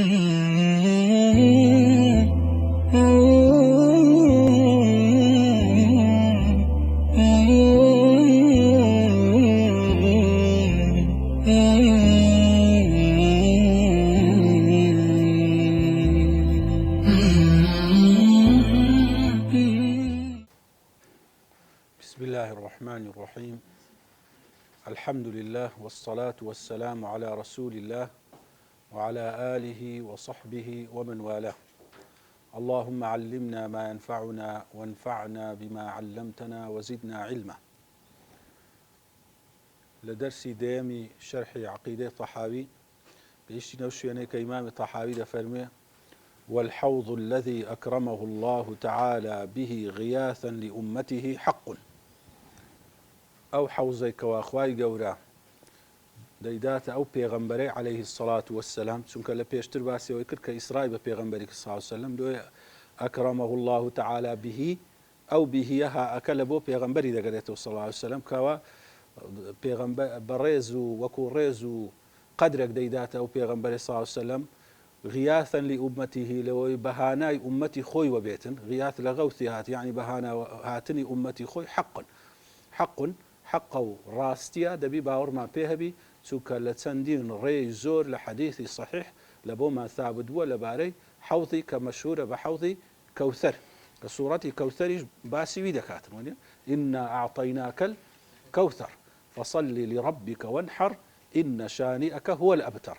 بسم الله الرحمن الرحيم. الحمد لله والصلاة والسلام على رسول الله وعلى آله وصحبه ومن والاه. اللهم علمنا ما ينفعنا وانفعنا بما علمتنا وزدنا علما. لدرسي ديمي شرح عقيدة طحاوي بيشتي نوشيني كإمام طحاوي دفرمي: والحوض الذي أكرمه الله تعالى به غياثا لأمته حق. أو حوزيك وأخواي قورا دەیداتە ئەو پێغەمبەرەی عەلەیهی السەڵات وەسسەلام، چونکە لە پێشتر باسیەوەی کرد کە ئیسرای بە پێغەمبەرێکی صلی الله عەلەیهی وسەلەم دوێ ئەکرەمەه الله تعالی به ئەو بیهیە هائەکە لە بۆ پێغەمبەری دەگەرێتەوە صلی الله عەلەیهی وسەلەم، کەوا پێغەمبەر بەڕێز و وەکو ڕێز و قەدرێک دەیداتە ئەو پێغەمبەری صلی الله عەلەیهی وسەلەم غیاثا لأمته لەوەی بەهانای ئومەتی خۆی وەبێتن. غیاث لە غەوثی هات، یعنی بەهانە هاتنی ئومەتی خۆی حق حق و ڕاستیە دەبی باوەڕمان پێ هەبی، چونکە لە چەندین ڕێی زۆر لە حەدیثی صحیح لە بۆمان ثابت بووە لەبارەی حەوضی کە مەشهورە بە حەوضی کەوثەر، کە سوورەتی کەوثەریش باسی وی دەکاتن. وانە ئینا ئەعطەیناکە الکەوثەر فەصەلی لرەبیکە وەنحەر ئین شانیئەکە هو الأبتر.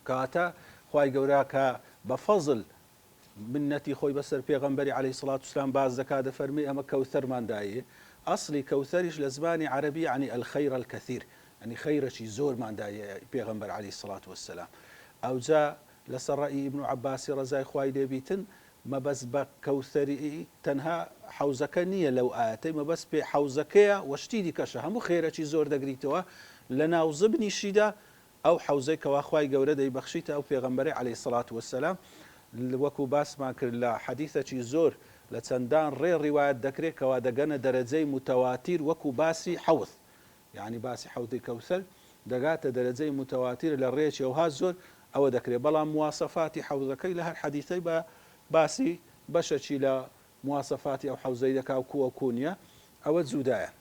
کاتە خوای گەورە کە بە فەزل منەتی خۆی بەسەر پێغەمبەری عەلەیهی سڵات وسلام باز دەکات، دەفەرمی ئەمە کەوثەرماندایە. ئەسڵی کەوثەریش لە زمانی عەرەبی یعنی الخەیر الکەثیر، ینی خەیرەکی زۆرماندایە پێغەمبەر عەلەیهی سڵات وسلام. ئەوجا لەسەر ڕەئی ئیبن عەباسی ڕەزای خوای لێبیتن مەبەست بە کەوثەری تەنها حەوزەکە نییە لەو ئاەتەی، مەبەست پێ حەوزەکەیە وەشتی دیکەشە، هەموو خێرەکی زۆر دەگریتەوە لە ناو زبنیشیدا ئەو حەوزەی کەوا خوای گەورە دەیبەخشیتە ئەو پێغەمبەری عەلەیهی سڵات وسلام. وەکو باسمان کرد لە حەدیثێکی زۆر لە چەندان ڕێ ڕیوایەت دەکرێت کەوا دەگەنە دەرەجەی متەواتیر، وەکو باسی حەوض، یعنی باسی حەوضی کەوثەر دەگاتە دەرەجەی متەواتیر لە ڕێکی ئەوها زۆر ئەوە دەکرێت. بەڵام مواسەفاتی حەوزەکەی لە هەر حەدیثەی بە باسی بەشەکی لە مواسەفاتی ئەو حەوزەی دەکا و کووە کوونیە، ئەوە جودایە.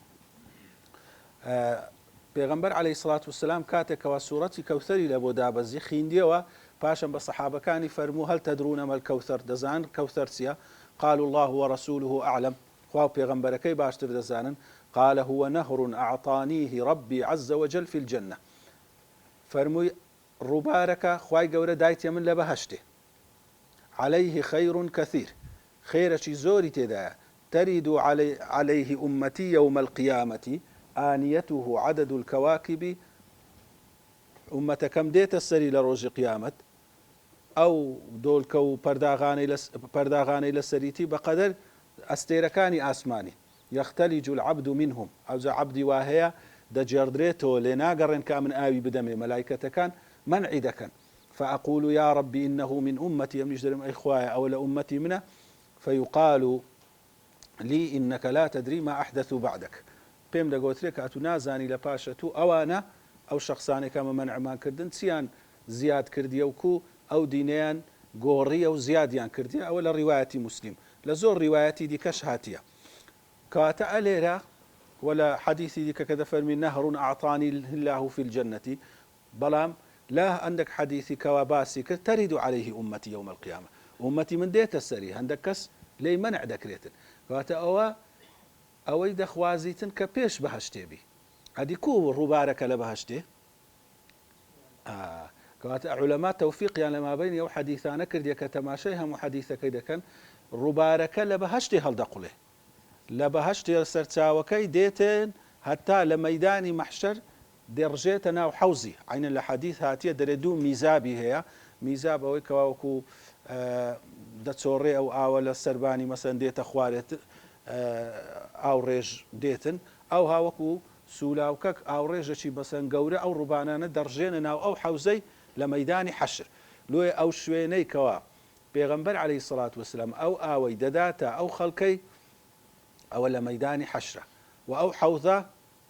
پێغەمبەر عەلەیهی سڵات وسلام کاتێکەوە سوورەتی کەوثەری لە بۆ دابەزی خوێندیەوە، پاشان بە سەحابەکانی فەرموو: هەل تەدرون مە الکەوثەر، دەزان کەوثەر چییە؟ قالوا الله ورسوله أعلم، خوا پێغەمبەرەکەی باشتر دەزانن. قال هو نهر أعطانيه ربي عز وجل في الجنة، فەرمووی ڕووبارەکە خوای گەورە دایتێ من لە بەهەشتێ، عليه خير كثير، خێرەکی زۆری تێدایە، ترد عليه أمتي يوم القيامة آنيته عدد الكواكب، ئومەتەکەم دێتە سەری لە ڕۆژی قیامەت ئەو دۆڵکە و پەرداغانەی لە سەریتی بەقەدەر ئەستێرەکانی ئاسمانی. یەختەلیج العەبد منهم، ئەوجا عەبدی وا هەیە دەجێڕدرێتەوە، لێ ناگەڕێن کا من ئاوی بدەمێ، مەلایکەتەکان مەنعی دەکەن. فأقول يا ربي إنه من أمتي، ئەمنیش دەرم ئەی خوایە ئەوە لە ئومەتی منە. فيقال لي إنك لا تدري ما أحدثوا بعدك، پێم دەگوترێت کە ئەتو نازانی لە پاشە تو ئەوانە ئەو شخصانێکە مەمەنعمان کردن چیان زیاد کردیە وکو ئەو دینیان گۆڕیە و زیادیان کردیە. ئەوە لە ڕیوایەتی موسلیم، لە زۆر ڕیوایەتی دیکەش هاتیە. کەواتە ئەلێرە ولا حديثي ديك كذا فرمي نهر أعطاني الله في الجنة، بلام لا عندك حديثي كواباسي ترد عليه أمتي يوم القيامة، أمتي من ديت السري عندك كس لي منع دكريتن كواتا أو يد خوازيتن كبيش بهشتي بي هذه كو ربارك لبهشتي. كواتا علماء توفيق يعني ما بين يو حديثانا كرديا كتماشيها محديثة كيدا كان ربارك لبهشتي هل دقله لبهشتي سرتاوكي ديتين حتى لميداني محشر درجتنا وحوزي عين الحديث هاتيه دردو ميزابي هي ميزاب او كواكو دتسوري او اول سرباني مثلا ديت اخوارت او ريج ديتن او هاوكو سولاوكك او ريجشي مثلا قوره او ربانانه درجيننا او حوزي لميداني حشر لو او شويني كوا بيغمبر عليه الصلاه والسلام او اوي دداتا او خلقي او لميداني حشره واو حوزه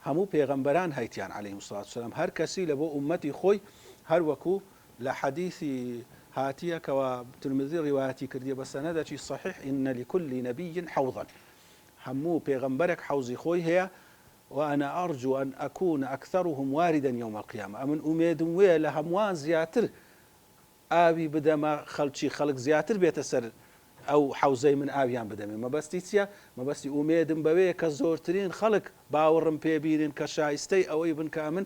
همو پیغمبران هیتیان علیهم الصلاة والسلام هر کسی لبو امتی خوی هر وکو لحدیثی هاتية كوا ترمذي رواياتي كردية بس أنا شيء صحيح إن لكل نبي حوضا همو بيغمبرك حوزي خوي هي وأنا أرجو أن أكون أكثرهم واردا يوم القيامة أمن أميد ويا هموان زياتر ئاوی بدەمە خەڵکی خەڵک زیاتر بێتە سەر ئەو حوزەی من ئاویان بدەمێ مەبەستی چییە مەبەستی ئومێدم بەوەیە کە زۆرترین خەڵک باوەڕم پێبیرن کە شایستەی ئەوەی بن کە من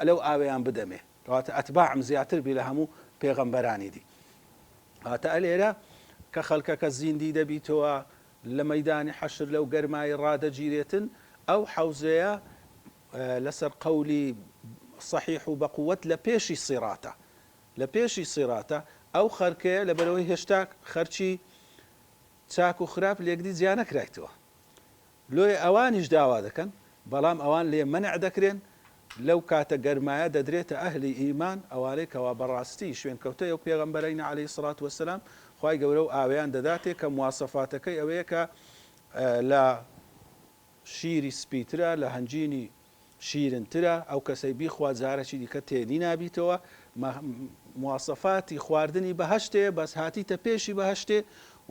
لەو ئاویان بدەمێ کەواتە ئەتباعم زیاتر بی لە هەموو پێغەمبەرانی دی هاتە ئەلێرە کە خەڵکەکە زیندی دەبیتەوە لە مەیدانی حەشر لەو گەرمای ڕادەگیرێتن ئەو حوزەیە لەسەر قەولی صحیح و بەقووەت لە پێشی سیراتە لە پێشی سیراتە ئەو خەرکەیە لە بەرەوەی هێشتا خەرچی چاک و خراپ لێکدی جیا نەکرایتەوە لۆی ئەوانیش داوا دەکەن بەڵام ئەوان لێ مەنع دەکرێن لەو کاتە گەرمایە دەدرێتە ئەهلی ئیمان ئەوانەی کەوا بەڕاستی شوێن کەوتە ئەو پێغەمبەرین عەلەیهی سڵات وەسەلام خوای گەورە و ئاویان دەداتێ کە مواسەفاتەکەی ئەوەیە کە لە شیری سپیترە لە هەنجینی شیرنترە ئەو کەسەی بیخوا جارەی دیکە تێدی نابیتەوە مواسەفاتی خواردنی بەهەشتێ بەس هاتیتە پێشی بەهەشتێ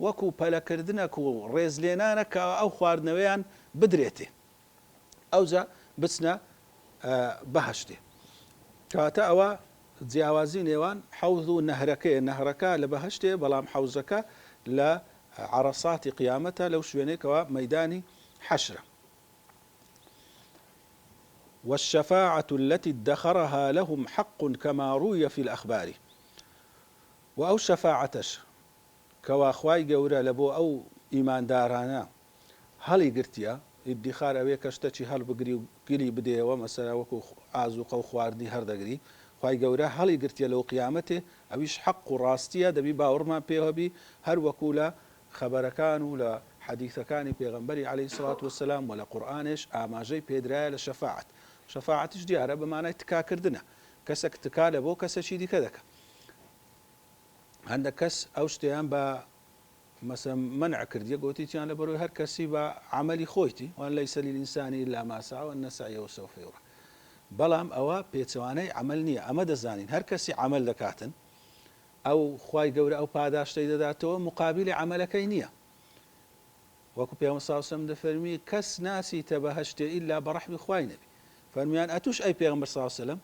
وەکو پەلەکردنەک و ڕێزلێنانە کە ئەو خواردنەوەیان بدرێتێ ئەوجا بچنە بەهەشتێ کاتە ئەوە جیاوازی نێوان حەوض و نەهرەکەیە نەهرەکە لە بەهەشتێ بەڵام حەوزەکە لە عەرەساتی قیامەتە لەو شوێنێکەوە مەیدانی حەشرە والشفاعة التي ادخرها لهم حق كما روي في الأخبار وأو شفاعتش كوا خواي گەورە لەبۆ ئەو ئیماندارانە هەڵی گرتیە ئیدخار ئەوەیە کەشتەی هەڵبگری و گری بدێەوە مەسەلا وەکو ئازوقە و خواردنی هەردەگری خواي گەورە هەڵی گرتیە لەو قیامەتێ ئەویش حەق و ڕاستیە دەبی باوەڕمان پێوەبی هەر وەکو لە خەبەرەکان و لە حەدیثەکانی پێغەمبەری عەلەیهی سڵات وەسەلام و لە قورئانیش ئاماژەی پێدرایە لە شەفاعەت شەفاعەتیش دیارە بەمانای تکاکردنە کەسێک تکا لە بۆ کەسێکی دیکە دەکە هەندێک کەس ئەو شتیان بە مەسەڵەن منع کردیە گوتییان لە بەرەوەی هەر کەسی بە عەمەلی خۆیتی وان لەیسە للئینسانی إلا ما سعى وأن سعيه سوف يرى بەڵام ئەوە پێچەوانەی عەمەل نییە ئەمە دەزانین هەر کەسی عەمەل دەکاتن ئەو خوای گەورە ئەو پاداشتەی دەداتەوە مقابلی عەمەلەکەی نییە وەکو پێغەمبەر صلی الله علیه و سلم دەفەرمی کەس ناسیتە بەهەشتێ ئیلا بەڕەحمی خوای نەبی فرميان أتوش أي پیغمبر صلى الله عليه وسلم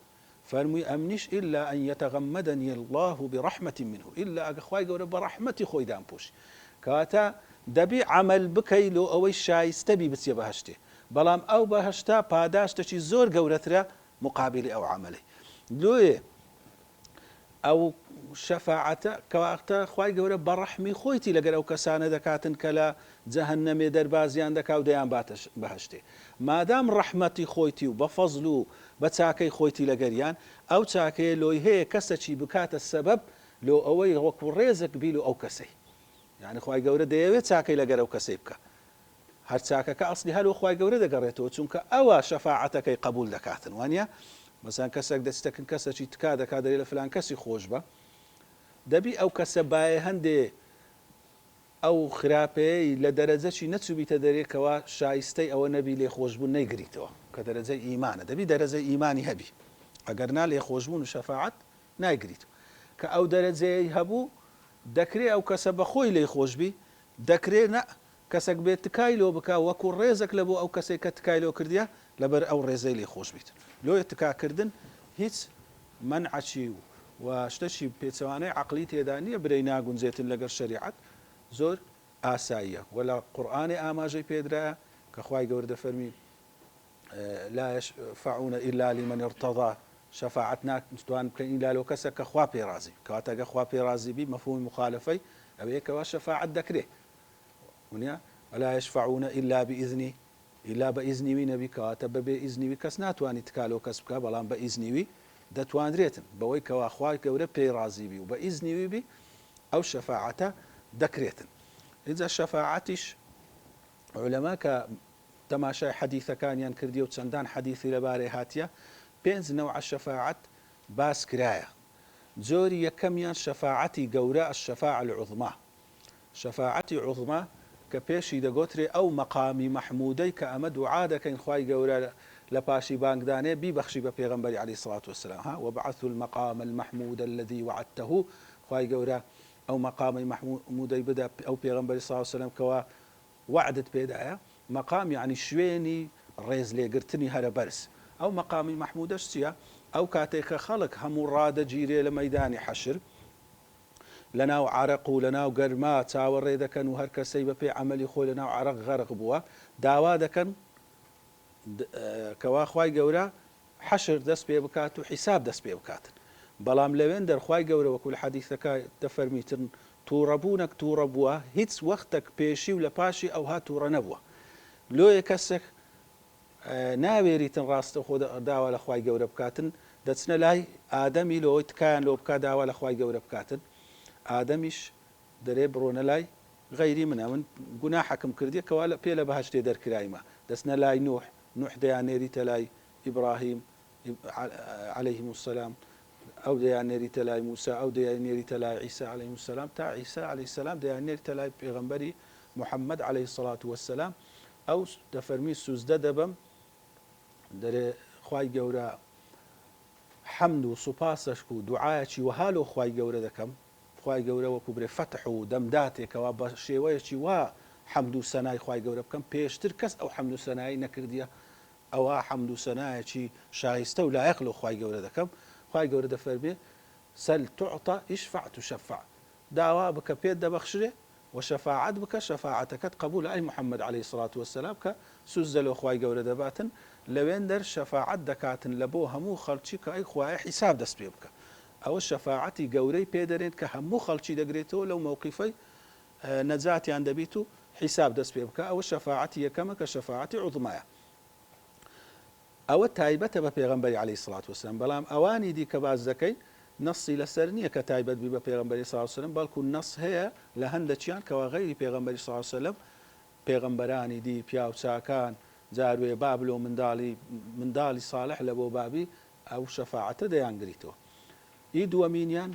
فرمي أمنش إلا أن يتغمدني الله برحمة منه إلا أخواي قول برحمتي خوي دام بوش كاتا دبي عمل بكيلو أو الشايست بي بس يبهشته بلام أو بهشتا باداش تشي زور قولترا مقابل أو عملي لويه أو شفاعة كواتا خواي قول برحمي خويتي لقل أو كسانة دكاتن كلا جهنم دربازيان دكاو ديان باتش بهشته ما دام رحمتي خويتي وبفضلو بتاكي خويتي لقريان أو تاكي لو هي كسشي بكات السبب لو أوي وكو ريزك بيلو أو كسي يعني خواي قول ديوي تاكي لقر أو كسيبك هر تاكك أصلي هلو خواي قول دقريتو تشونك أو شفاعتك قبول دكاتن وانيا مثلا كسك دستكن كسشي تكادا كادر إلى فلان كسي خوشبه دبي أو كسباي هندي أو خراپەیە لە دەرەجەی نەچوبیتە دەرێکەوە شایستەی ئەوە نەبی لێخۆشبوون نەیگریتەوە کە دەرەجەی ئیمانە دەبی دەرەجەی ئیمانی هەبی ئەگەرنا لێخۆشبوون و شەفاعەت نایگریت کە ئەو دەرەجەی هەبوو دەکرێت ئەو کەسە بەخۆی لێخۆشبی دەکرێت کەسێک بێت تکای لۆ بکە وەکو ڕێزێک لە بۆ ئەو کەسێک کە تکای لۆ کردیە لەبەر ئەو ڕێزەی لێخۆش بیت لۆیە تکاکردن هیچ منعچی و شتەشی پێچەوانەی عەقلی تێدا نییە برەی ناگونجێتن لەگەر شەریعەت زۆر ئاساییە وەلا قورئانی ئاماژەی پێدرایە کە خوای گەورە دەفەرمی لا يشفعون إلا لمن ارتضى شفاعت ناتوان بکەین ئیلا لەو کەسێک کە خوا پێڕازی کەواتە ئەگەر خوا پێڕازی بی مەفهومی مخالفەی ئەوەیە کەوا شەفاعت دەکرێت ونیا ولا يشفعون إلا بإذنه إلا بإذنی وی نەبی کەواتە بەبێ ئیزنی وی کەس ناتوانێت تکا لەو کەس بکە بەڵام بە ئیزنی وی دەتوانرێتن بەوەی کەوا خوای گەورە پێڕازی بی و بە ئیزنی وی بی ئەو شەفاعەتە دەکرێتن إذا شفاعتش علماء كتماشى حديث كان ينكردي وتسندان حديثي لباري هاتيا بينز نوع الشفاعة باس كراية زوري يكميان شفاعتي قوراء الشفاعة العظمى شفاعتي عظمى كبيشي دقوتري أو مقامي محمودي كأمد وعادة كين خواي قوراء لباشي بانقداني ببخشي ببيغمبري عليه الصلاة والسلام وبعثوا المقام المحمود الذي وعدته خوای گەورە ئەو مەقامی محمودەی بدا ئەو پێغەمبەری صلی الله علیه وسلم کەوا وعدت پێدایە مەقام یعنی شوێنی ڕێز لێگرتنی هەرە بەرز ئەو مەقامی محمودەش چییە ئەو کاتێک کە خەڵک هەموو ڕادەگیرێ لە مەیدانی حەشر لەناو عرق و لەناو گەرما چاوەڕێ دەکەن و هەر کەسەی بە پێ عملی خۆی لەناو عرق غەرق بووە داوا دەکەن کەوا خوای گەورە حەشر دەست پێ بکات و حیساب دەست پێ بکاتن بەڵام لەوێن دەرخوای گەورە وەکو حەدیثەکە دەفەرمیتن تووڕەبوونەك تووڕە بووە هیچ وەختێک پێشی و لە پاشی ئەوها تووڕە نەبووە لۆیە کەسێک ناوێریتن ڕاستە خۆ داوا لە خوای گەورە بکاتن دەچنە لای ئادەمی لەوەی تکایان لۆ بکات داوا لە خوای گەورە بکاتن ئادەمیش دەرێ بڕۆنە لای غەیری منە من گوناحەکەم کردی کەوا لە پێ لە بەهەشتێ دەرکرایمە دەچنە لای نوح دەیانێریتە لای ئیبراهیم عليهم السلام ئەو دەیانێریتە لای موسا ئەو دەیانێریتە لای عیسا عليهم السلام تا عیسا عليه السلام دەیانێریتە لای پێغەمبەری محەممەد عليه الصلاة والسلام ئەو دەفەرمی سوزدە دەبم دەرێ خوای گەورە حەمد و سوپاسەش و دوعایەکی وەها لۆ خوای گەورە دەکەم خوای گەورە وەکو برێ فەتح و دەمداتێکەوە بە شێوەیەکی وا حەمد و سەنای خوای گەورە بکەم پێشتر کەس ئەو حەمد و سەنایی نەکردیە ئەوە حەمد و سەنایەکی شایستە و لایەق لۆ خوای گەورە دەکەم خوای گەورە دەفەرمێ سەل تعطى اشفع تشفع داوا بکە پێت دەبەخشرێ وشفاعت بکە شەفاعەتەکەت قبول ئەی محەممەد عليه الصلاة والسلام کە سوزدە لۆ خوای گەورە دەباتن لەوێن دەر شەفاعەت دەکاتن لە بۆ هەموو خەڵکی کە ئەی خوایە حیساب دەست پێ بکە ئەوە شەفاعەتی گەورەی پێدەرێت کە هەموو خەڵکی دەگرێتەوە لەو مووقیفەی نەجاتیان دەبیت و حیساب دەست پێ بکە ئەوە شەفاعەتی یەکەمە کە شەفاعەتی عوزمایە ئەوە تایبەتە بە پێغەمبەری عليه الصلاة والسلام بەڵام ئەوانی دی کە باز دەکەین نەسی لەسەر نییە کە تایبەت بی بە پێغەمبەری صلی الله عليه وسلم بەڵکو نەس هەیە لە هەندێکیان کەوا غەیری پێغەمبەری صلی الله عليه وسلم پێغەمبەرانی دی پیا و چاکان جاروێ باب لۆ منداڵی صالح لە بۆ بابی ئەو شەفاعەتە دەیانگریتەوە ئی دووەمینیان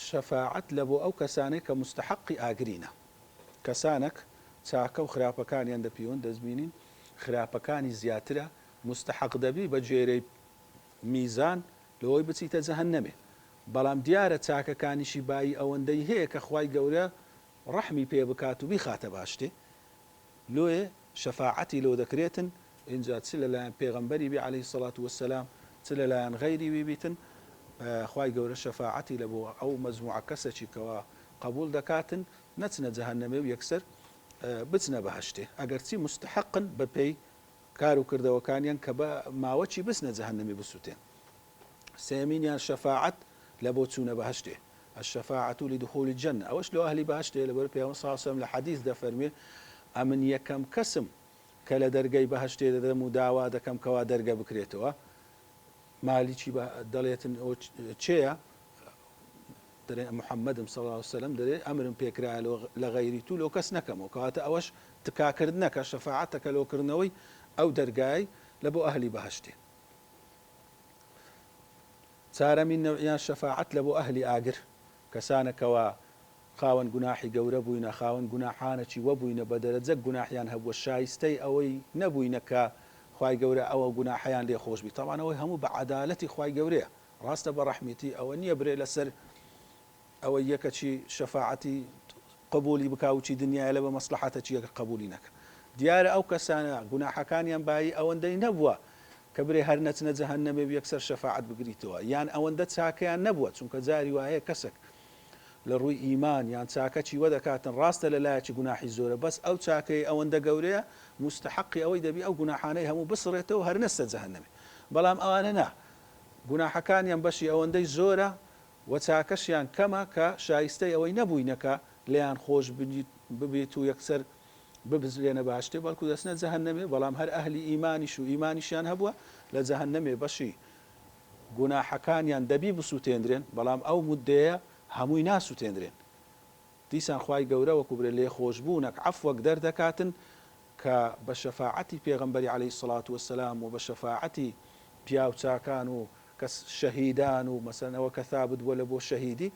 شەفاعەت لە بۆ ئەو کەسانەی کە مستحقی ئاگرینە کەسانێک چاکە و خراپەکانیان دەپیون دەستبینین خراپەکانی زیاترە مستحق دەبی بە جێرەی میزان لەوەی بچیتە جەهەنەمێ بەڵام دیارە چاکەکانیشی بایی ئەوەندەی هەیە کە خوای گەورە ڕەحمی پێ بکات و بیخاتە باشتێ لۆیە شەفاعەتی لۆ دەکرێتن اینجا چ لەلایەن پێغەمبەری بی عليه الصلاة والسلام چ لەلایەن غەیری بیبیتن خوای گەورە شەفاعەتی لە بۆ ئەو مەجموعە کەسێکی کەوا قبول دەکاتن نەچنە جەهەنەمێ و یەکسەر بچنە بەهەشتێ ئەگەر چی مستحقن بە پێی کار و کردەوەکانیان کە بە ماوەچی بچنە جەهەنەمی بسووتێن سێمینیان شەفاعەت لە بۆ چوونە بەهەشتێ الشفاعة لدخول الجنة أوش لو أهلي بهشتي لبر بيغمبر صلى الله عليه وسلم لحديث دفرمي أمن يكم كسم كلا درجي بهشتي دمو داوا دكم كوا درجة بكريتوا مالي شي دليتن أو تشيا محمد صلى الله عليه وسلم دري أمر بيكرا لغيري تو لو كس نكم وكواتا أوش تكاكردنا كشفاعتك لو كرنوي أو درجاي لبو أهلي بهشتي سارة من نوعيان شفاعت لبو أهلي آجر کەسانەکەوە خاوەن گوناحی گەورە بووینە خاوەن گوناحانەی وەبووینە بە دەرەجە گوناحیان هەبووە شایستەی ئەوەی نەبووینە کە خوای گەورە ئەوە گوناحیان لێ خۆشبی تاوان ئەوەی هەموو بە عەدالەتی خوای گەورەیە ڕاستە بە ڕەحمیتی ئەوە نییە برێ لەسەر ئەوە یەکەچی شەفاعەتی قبولی بکاوچی دنیای لە بە مەسلحەتەکی یەکە قبولی نەکە دیارە ئەو کەسانە گوناحەکانیان بایی ئەوەندەی نەبووە کە برێ هەر نەچنە جەهەنەمێ یەکسەر شەفاعەت بگریتەوە یان ئەوەندە چاکەیان نەبووە چونکە جاری وایە کەسێک لە ڕووی ئیمان یان چاکەچی وەدەکاتن ڕاستە لەلایەکی گوناحی زۆرە بەس ئەو چاکەی ئەوەندە گەورەیە مستحقی ئەوەی دەبی ئەو گوناحانەی هەموو بسڕێتەوە هەر نەستە جەهەنەمێ بەڵام ئەوانە نا گوناحەکانیان بەشی ئەوەندەی زۆرە و چاکەشیان کەمە کە شایستەی ئەوەی نەبووینەکە لێیان خۆش ببێت و یەکسەر ببزرێنە باشتێ بەڵکو دەستنە جەهەنەمێ بەڵام هەر ئەهلی ئیمانیش و ئیمانیشیان هەبووە لە جەهەنەمێ بەشی گوناحەکانیان دەبی بسووتێنرێن بەڵام ئەو مودەیە هەمووی ناسووتێنرێن دیسان خوای گەورە وەکو برێ لێ خۆشبوونەك عەفوەک دەردەکاتن کە بە شەفاعەتی پێغەمبەری عەلەیهی سڵات وەسەلام و بە شەفاعەتی پیا و چاکان و کەس شەهیدان و مەسەلەن ئەوە کە ثابت بووە لە بۆ شەهیدی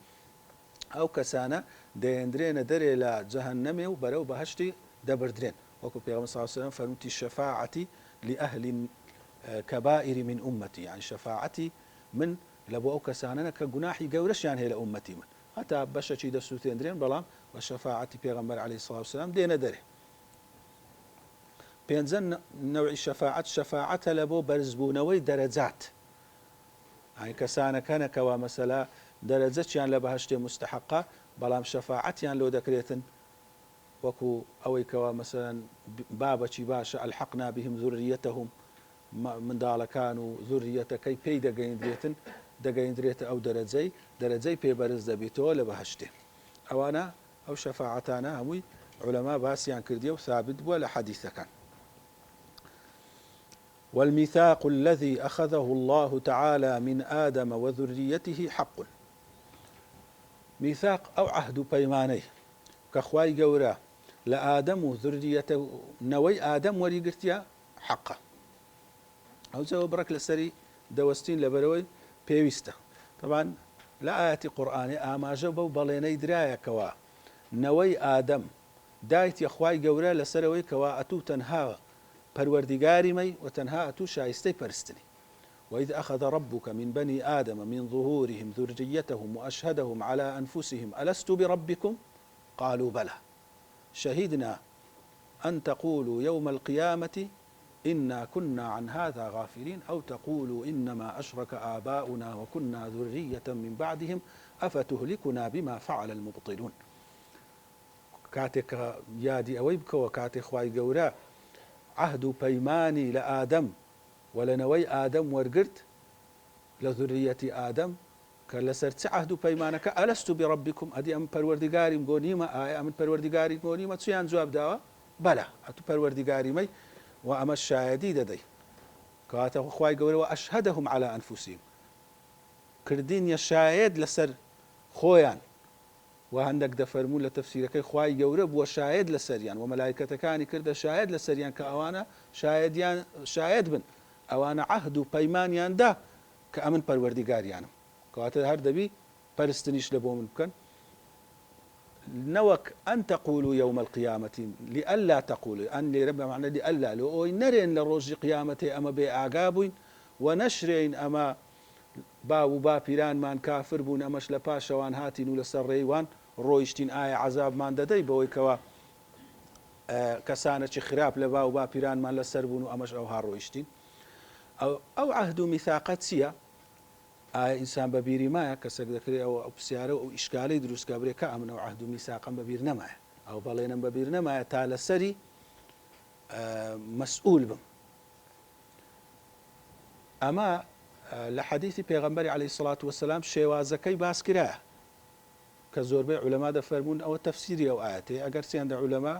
ئەو کەسانە دەیەندرێنە دەرێ لە جەهەنەمێ و بەرەو بەهەشتی دەبردرێن وەکو پێغەمبەر صلی الله علیه وسلم فەرمووتی شەفاعەتی لأهل كبائر من أمتي يعني شفاعتي من لە بۆ ئەو کەسانە کە گوناحی گەورەشیان هەیە لە ئومەتی من هەتا بەشەکی دەسووتێنرێن بەڵام بە شەفاعەتی پێغەمبەر عەلەیهی سڵاو وسەلام دێنە دەرێ. پێنجەم نەوعی شەفاعەتە لە بۆ بەرزبوونەوەی دەرەجات، ئەی کەسانەکەنەکەوە مەسەلا دەرەجەتیان لە بەهەشتێ مستحقە بەڵام شەفاعەتیان لۆ دەکرێتن وەکو ئەوەی کەوا مەسەلەن بابەکی باشە ئەلحەقنا بهم ذوريتهم منداڵەکان و ذوريەتەکەی پێی دەگەیەندرێتە ئەو دەرەجەی پێبەرز دەبێتەوە لە بەهەشتێ. ئەوانە ئەو شەفاعەتانە هەمووی علەما باسییان کردیە و ثابت بووە لە حەدیثەکان. والميثاق الذي أخذه الله تعالى من آدم وذريته حق. ميثاق أو عهد بيماني كخواي جورا لآدم وذريته نوي آدم وريقرتيا حقا أو زو برك لسري دوستين لبروي بيويستا. طبعا لا آيات قرآن أما جبوا بليني دراية كوا نوي آدم دايت يخواي جورا لسروي كوا أتو تنها پروردگاری مي وتنها أتو شايستي پرستني. وإذ أخذ ربك من بني آدم من ظهورهم ذريتهم وأشهدهم على أنفسهم ألست بربكم قالوا بلى شهدنا أن تقولوا يوم القيامة إنا كنا عن هذا غافلين أو تقولوا إنما أشرك آباؤنا وكنا ذرية من بعدهم أفتهلكنا بما فعل المبطلون. كاتك يادي أويبك وكاتك خواي قورا عهد بيماني لآدم ولنوي آدم ورقرت لذرية آدم كالسرت عهد بيمانك ألست بربكم أدي أم پروردگاري مغونيما آية أم پروردگاري مغونيما تسيان جواب داوا بلا أتو پروردگاري مي وأما الشاهدي ددي كاته خواي قولي وأشهدهم على أنفسهم كردين يشاهد لسر خويان وهندك دفرمون لتفسيرك خواي جورب وشاهد لسريان وملائكة كان كرد شاهد لسريان كأوانا شاهد بن أوانا عهد بيمانيان دا كأمن پروردگاريان كواته هر دبي پرستنيش لبو ممكن نوك أن تقولوا يوم القيامة لألا تقولوا أن لرب معنى لألا لو نرين لروج قيامته أما بأعقابين ونشرين أما باو با پیران مان کافر بوون ئەمەش لە پاشەوان هاتین و لەسەر ڕێوان ڕۆیشتین ئایا عەزابمان دەدەی بەوەی کەوا کەسانێکی خراپ لە باو با پیرانمان لەسەر بوون و ئەمەش ئەوها ڕۆیشتین. ئەو عەهد و میثاقە چییە؟ ئایا ئینسان بەبیری مایە کەسێک دەکرێت ئەو پرسیارە و ئیشکالەی دروستکە بڕێ کە ئەمن ئەو عەهد و میثاقەم بەبیر نەمایە ئەو بەڵێنم بەبیر نەمایە تا لەسەری مەسئول بم. ئەمە لە حەدیثی پێغەمبەری عەلەیهی سڵات وەسەلام شێوازەکەی باس کرایە کە زۆربەی عولەما دەفەرمون ئەوە تەفسیری ئەو ئایەتەیە ئەگەر چیان عولەما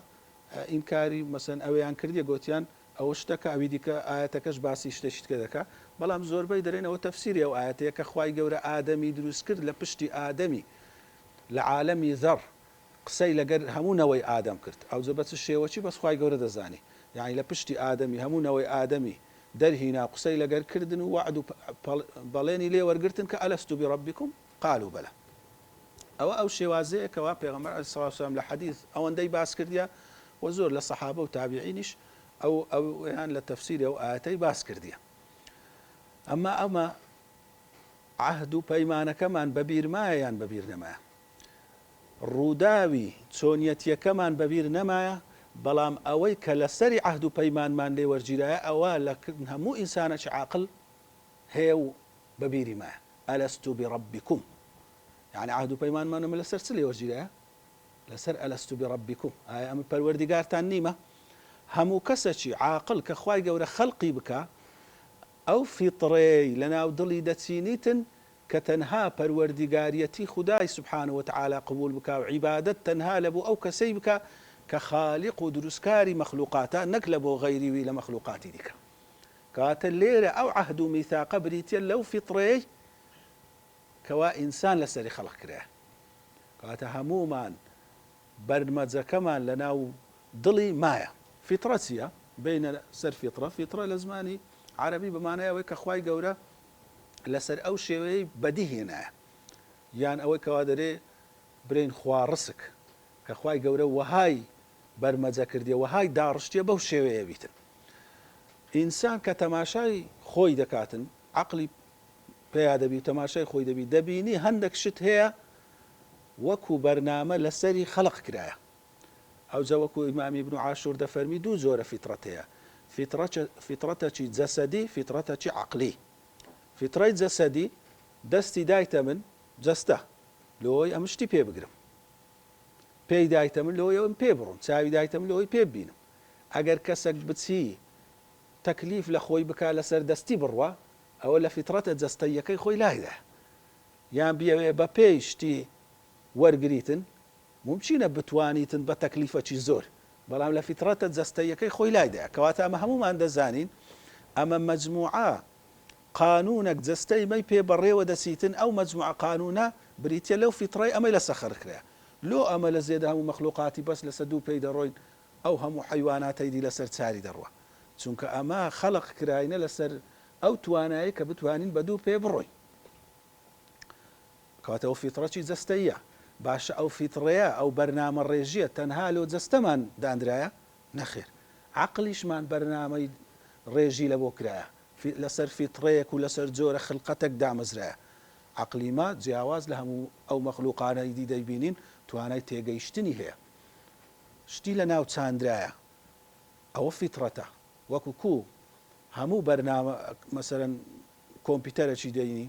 ئینکاری مەسەن ئەوەیان کردیە گوتیان ئەوە شتەکە ئەوی دیکە ئایەتەکەش باسی شتێکە دەکا بەڵام زۆربەی دەرێن ئەوە تەفسیری ئەو ئایەتەیە کە خوای گەورە ئادەمی دروست کرد لە پشتی ئادەمی لە عالەمی ذەڕ قسەی لەگەر هەموونەوەی ئادەم کرد ئەو زە بەچ شێوەچی بەس خوای گەورە دەزانی یعنی لە پشتی ئادەمی هەموونەوەی ئادەمی دەرهینا قسەی لەگەر کردن و وعد و بەڵێنی لێ وەرگرتن کە ئەلەستو بڕەبیکم قالوا بەلە. ئەو شێوازەیە کەوا پێغەمبەر عەلەیهی سڵات وسەلام لە حەدیث ئەوەندەی باس کردیە و زۆر لە سەحابە و تابعینیش ئەویان لە تەفسیری ئەو ئایەتەی باس کردیە. ئەمە عەهد و پەیمانەکەمان بەبیر مایە یان بەبیر نەمایە؟ ڕووداوی چۆنیەتیەکەمان بەبیر نەمایە بەڵام ئەوەی کە لەسەری عەهد و پەیمانمان لێ وەرگیرایە ئەوە لە هەموو ئینسانێکی عاقڵ هەیە و بەبیری مایە ئەلەستو بڕەبیکم یعنی عەهد و پەیمانمانەمە لەسەر چ لێ وەرگیرایە؟ لەسەر ئەلەستو بڕەبیکم ئایا ئەمە پەروەردیگارتان نیمە؟ هەموو کەسێکی عاقڵ کە خوای گەورە خەڵقی بکە ئەو فیتڕەی لەناو دڵی دەچینیتن کە تەنها پەروەردیگاریەتی خودای سبحانه وتعالى قبول بکە و عیبادەت تەنها لەبوو ئەو کەسەی بکە کە خالیق و دروستکاری مەخلوقاتە نەک لە بۆ غەیریوی لە مەخلوقاتی دیکە. کەواتە لێرە ئەو عەهد و میثاقە بریتە لەو فیتڕەیەی کەوا ئینسان لەسەری خەڵق کرایە. کەواتە هەموومان بەرمەجەکەمان لەناو دڵی مایە. فیتڕە چییە؟ بینە سەر فیتڕە لە زمانی عەرەبی بەمانایەوەی کە خوای گەورە لەسەر ئەو شێوەیەی بەدی هێنایە یان ئەوەی کەوا دەرێ برین خوا ڕسک کە خوای گەورە وەهای بەرمەجە کردیە وەهای داڕشتیە بەو شێوەیە بیتن. ئینسان کە تەماشای خۆی دەکاتن عەقڵی پێیا دەبی تەماشای خۆی دەبی دەبینی هەندێک شت هەیە وەکو بەرنامە لەسەری خەڵق کرایە ئەوجا وەکو ئیمامی ابن عاشور دەفەرمی دوو جۆرە فیترەت هەیە فیترەتێکی جەسەدی فیترەتێکی عەقلی فیترەی جەسەدی دەستی دایتە من جەستە لەوەی ئەم شتی پێ بگرم پێی دایتە من لەوەی ئەوم پێ بڕۆم چاوی دایتە من لەوەی پێ ببینم ئەگەر کەسێک بچی تەکلیف لە خۆی بکا لەسەر دەستی بڕوە ئەوە لە فیترەتە جەستەیەکەی خۆی لایدا یان بیاوێ بە پێی شتی وەرگریتن ممچینە بتوانیتن بە تەکلیفەکی زۆر بەڵام لە فیترەتە جەستەیەکەی خۆی لایدا کەواتە ئەمە هەمومان دەزانین ئەمە مەجموعە قانونێک جەستەی مەی پێ بەڕێوە دەچیتن ئەو مەجموعە قانونە بریتە لەو فیترەی ئەمەی لەسەر خەرکرایە لۆ ئەمە لە زێدە هەموو مەخلوقاتی بەس لەسەر دوو پێی دەڕۆین ئەو هەموو حیواناتەیدی لەسەر چاری دەڕوە چونکە ئەمە خەڵق کراینە لەسەر ئەو توانایی کە بتوانین بە دوو پێ بڕۆین کەواتەوە فیترەی جەستەیە باشە ئەو فیتڕەیە ئەو بەرنامە ڕێژیە تەنها لۆ جەستەمان دانرایە نەخێر عەقلیشمان بەرنامەی ڕێژی لە بۆ کرایە لەسەر فیتڕەیەک و لەسەر جۆرە خلقەتێک دامەزرایە عەقلی ما جیاواز لە هەموو ئەو مەخلوقانەی دی دەیبینین توانای تێگەیشتنی هەیە شتی لە ناو چاندرایە ئەوە فیترەتە وەکو کوو هەموو بەرنامە مەسەرەن کۆمپیوتەرێکی دەینی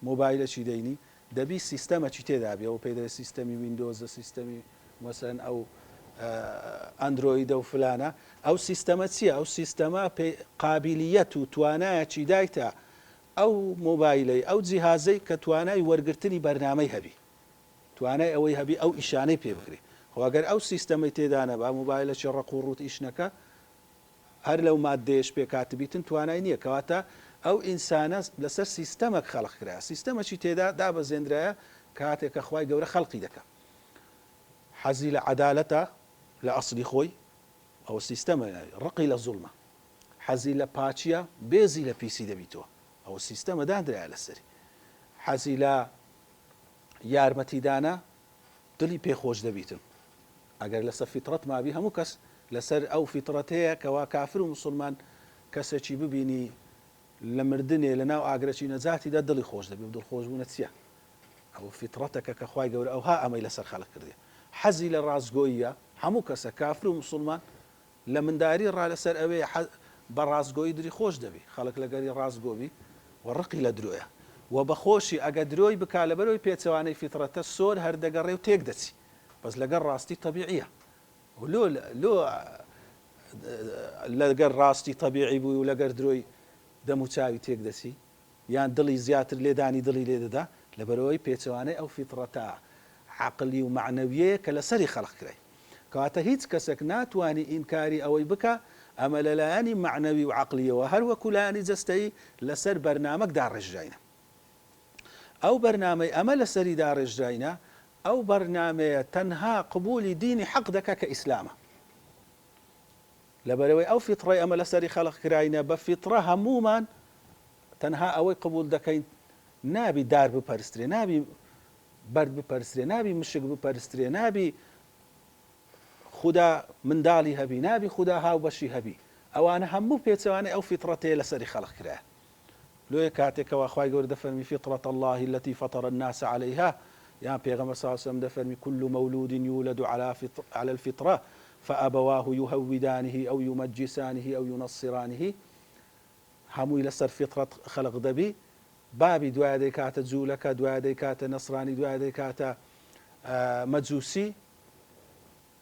مۆبایلەکی دەینی دەبی سیستەمەکی تێدا بێ ئەو پێدەوێت سیستەمی ویندۆزە سیستەمی مەسەرەن ئەو ئەندرۆیدە و فلانە ئەو سیستەمە چییە ئەو سیستەمە قابلیەت و توانایەکی دایتە ئەو مۆبایلەی ئەو جیهازەی کە توانای وەرگرتنی بەرنامەی هەبی توانای ئەوەی هەبی ئەو ئیشانەی پێ بگری خۆگەر ئەو سیستەمەی تێدانە بە مۆبایلەکی ڕق و ڕوت ئیشنەکە هەر لەو مادەیەش پێ کاتبیتن توانای نییە کەواتە ئەو ئینسانە لەسەر سیستەمێک خەڵق کرا سیستەمەکی تێدا دابەزێنرایە کاتێک کە خوای گەورە خەڵقی دەکە حەزی لە عەدالەتە لە ئەسڵی خۆی ئەوە سیستەمە ڕقی لە زوڵمە حەزی لە پاچیە بێزی لە پیسی دەبیتەوە ئەوە سیستەمە دانرایە لەسەری حەزی لە یارمەتیدانە دڵی پێخۆش دەبیتن ئەگەر لەسەر فیترەت مابی هەموو کەس لەسەر ئەو فیترەتەیە کەوا کافر و مسلمان کەسێکی ببینی لە مردنێ لە ناو ئاگرەکی نەجاتیدا دڵی خۆش دەبێت و دڵخۆشبوونە چییە ئەو فیترەتەکە کە خوای گەورە ئەوها ئەمەی لەسەر خەڵق کردێ حەزی لە ڕازگۆییە هەموو کەسە کافر و مسلمان لە منداری ڕا لەسەر ئەوێ بە ڕازگۆیی دری خۆش دەبی خەڵک لەگەری ڕازگۆبی و ڕقی لە درۆیە و بەخۆشی ئەگە درۆی بکا لەبەرەوەی پێچەوانەی فیترەتە سۆر هەردەگەڕێ و تێک دەچی بەس لەگەر ڕاستی تەبیعیە لۆ لەگەر ڕاستی تەبیعی بووی و لەگەر درۆی دەم و چاوی تێک دەچی یان دڵی زیاتر لێدانی دڵی لێ دەدا لەبەرەوەی پێچەوانەی ئەو فیترەتە عەقلی و معنەویەیە کە لەسەری خەڵق کرای کەواتە هیچ کەسێک ناتوانێ ئینکاری ئەوەی بکە ئەمە لەلایەنی معنەوی و عەقلیەوە هەروەکو لایەنی جەستەیی لەسەر بەرنامەک داڕێژراینە ئەو بەرنامەی ئەمە لەسەری داڕێژراینە ئەو بەرنامەیە تەنها قبولی دینی حەق دەکا کە ئیسلامە لەبەرەوەی ئەو فیتڕەی ئەمە لەسەری خەڵق کراینە بە فیتڕە هەمومان تەنها ئەوەی قبول دەکەین نابی دار بپەرسترێ نابی بەرد بپەرسترێ نابی مشک بپەرسترێ نابی خوددا منداڵی هەبی نابی خوددا هاوبەشی هەبی ئەوانە هەموو پێچەوانەی ئەو فیتڕەتەیە لەسەری خەڵق کرایە لۆیە کاتێکەوە خوای گەورە دەفەرمی فیطرة الله التي فطر الناس عليها یان پێغەمبەر صلی الله عليه وسلم دەفەرمی كل مولود يولد على الفطرة فأبواه يهودانه أو يمجسانه أو ينصرانه هەمووی لەسەر فیطرەت خەڵق دەبی بابی دوای دەیکاتە جوولەکە دوای دەیکاتە نەسرانی دوای دەیکاتە مەجووسی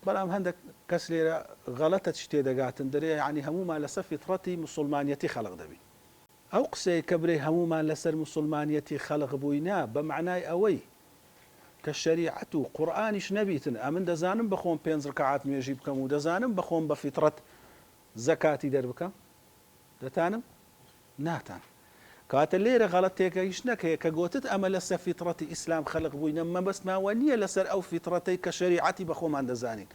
بەڵام هەندێک کەس لێرە غەڵەتە چ تێدەگاتن دەرێ یعنی هەموومان لەسەر فیطرەتی موسڵمانیەتی خەڵق دەبی ئەو قسەی کە برێ هەموومان لەسەر موسڵمانیەتی خەڵق بووینە بە معنای ئەوەی کە شەریعەت و قورئانیش نەبیتن ئەمن دەزانم بەخۆم 5 ڕکعات نوێژی بکەم و دەزانم بەخۆم بە فیطرەت زەکاتی دەربکەم دەتانم ناتان کاتە لێرە غەڵەتێکە هیچ نەکەیە کە گوتت ئەمە لەسەر فیطرەتی ئیسلام خەڵق بووینە مەبەستماوە نییە لەسەر ئەو فیطرەتەی کە شەریعەتی بەخۆمان دەزانین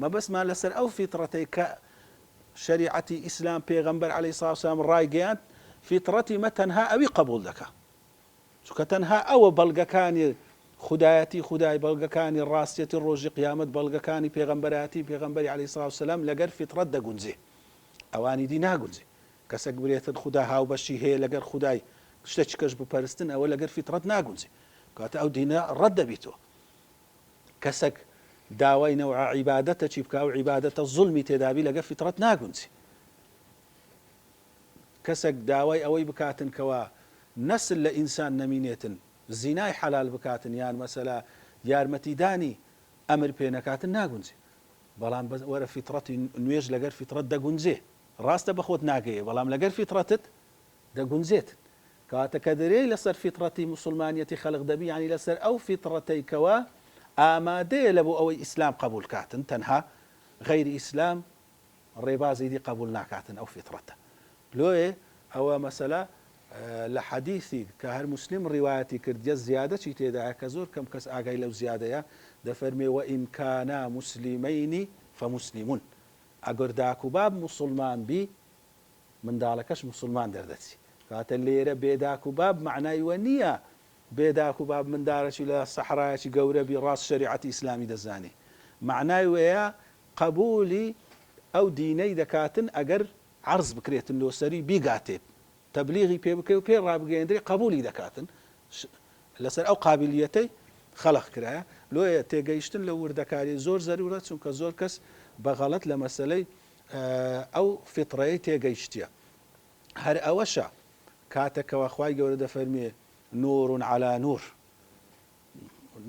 مەبەستمان لەسەر ئەو فیطرەتەی کە شەریعەتی ئیسلام پێغەمبەر عەلەیهی سڵاو وسەلام ڕایگەیاند فیطرەتی مە تەنها ئەوی قبول دەکا چونکە تەنها ئەوە بەڵگەکانی خودایەتی خودای بەڵگەکانی ڕاستیەتی ڕۆژی قیامەت بەڵگەکانی پێغەمبەراتی پێغەمبەری عەلەیهی سڵاو وسەلام لەگەر فیطرەت دەگونجێ ئەوانی دی ناگونجێ کەسێک برێتن خوددا هاوبەشی هەیە لەگەر خودای شتێکی کەش بپەرستن ئەوە لەگەر فیترەت ناگونجێ کاتە ئەو دینە ڕەت دەبیتەوە کەسێک داوای نەوع عیبادەتە چی بکە و عیبادەتە زوڵمی تێدابی لەگەر فیترەت ناگونجێ کەسێک داوای ئەوەی بکاتن کەوە نەسل لە ئینسان نەمینێتن زینای حەلال بکاتن یان مەسەلا یارمەتیدانی ئەمر پێ نەکاتن ناگونجێ بەڵام وەرە فیترەتی نوێژ لەگەر فیترەت دەگونجێ ڕاستە بەخۆت ناگەیە بەڵام لەگەر فیترەتت دەگونجێت کاتە کە دەرێی لەسەر فیترەتی موسڵمانیەتی خەڵق دەبی ینی لەسەر ئەو فیترەتەی کەوە ئامادەیە لە بۆ ئەوەی ئیسلام قبول کاتن تەنها غەیری ئیسلام ڕێبازی دی قبول ناکاتن ئەو فیترەتە لۆیە ئەوە مەسەلا لە حەدیثی کە هەر مسلم ڕیوایەتی کردیە زیادەی تێدایە کە زۆر کەم کەس ئاگای لەو زیادەیە دەفەرمێ وئین کانا مسلیمەینی فەموسلیمون ئەگەر داک و باب موسڵمان بی منداڵەکەش موسڵمان دەردەچی کاتە لێرە بێداک و باب معنای وە نییە بێداک و باب منداڵێکی لە سەحرایەکی گەورە بی ڕاست شەریعەتی ئیسلامی دەزانێ معنای وەیە قبولی ئەو دینەی دەکاتن ئەگەر عرض بکرێتن لۆسەری بیگاتێ تەبلیغی پێ بکەی و پێ ڕابگەیەندرێ قبولی دەکاتن لەسەر ئەو قابلیەتەی خەلق کرایە لۆیە تێگەیشتن لە وردەکاری زۆر زەرورە چونکە زۆر کەس بەغەڵەت لە مەسەلەی ئەو فیتڕەیەی تێگەیشتیە هەر ئەوەشە کاتێکەوە خوای گەورە دەفەرمێ نور على نور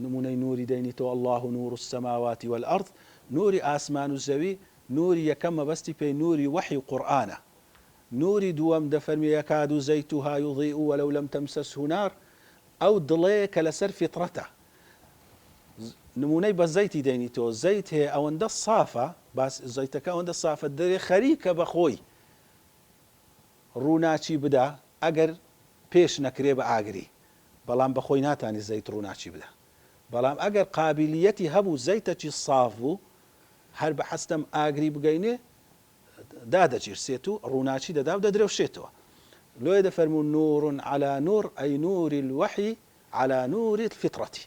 نمونەی نوری دەینیتەوە الله نور السماوات والأرض نوری ئاسمان و زەوی نوری یەکەم مەبەستی پێی نوری وحی و قورئانە نوری دووەم دەفەرمێ یەکاد زەیتها یضیء ولو لم تمسسه نار ئەو دڵەیە کە لەسەر فیترەتە نمونەی بە زەیتی دەینیتەوە زەیت هەیە ئەوەندە سافە باس زەیتەکە ئەوەندە سافە دەرێ خەریکە بەخۆی ڕووناچی بدا ئەگەر پێش نەکرێ بە ئاگری بەڵام بەخۆی ناتانی زەیت ڕووناچی بدا بەڵام ئەگەر قابلیەتی هەبوو زەیتەکی ساف بوو هەر بە حەستەم ئاگری بگەینێ دادەگیرسێت و ڕووناچی دەدا و دەدرێوشێتەوە لۆیە دەفەرموون نور على نور ئەی نوری الوحی على نور الفطرة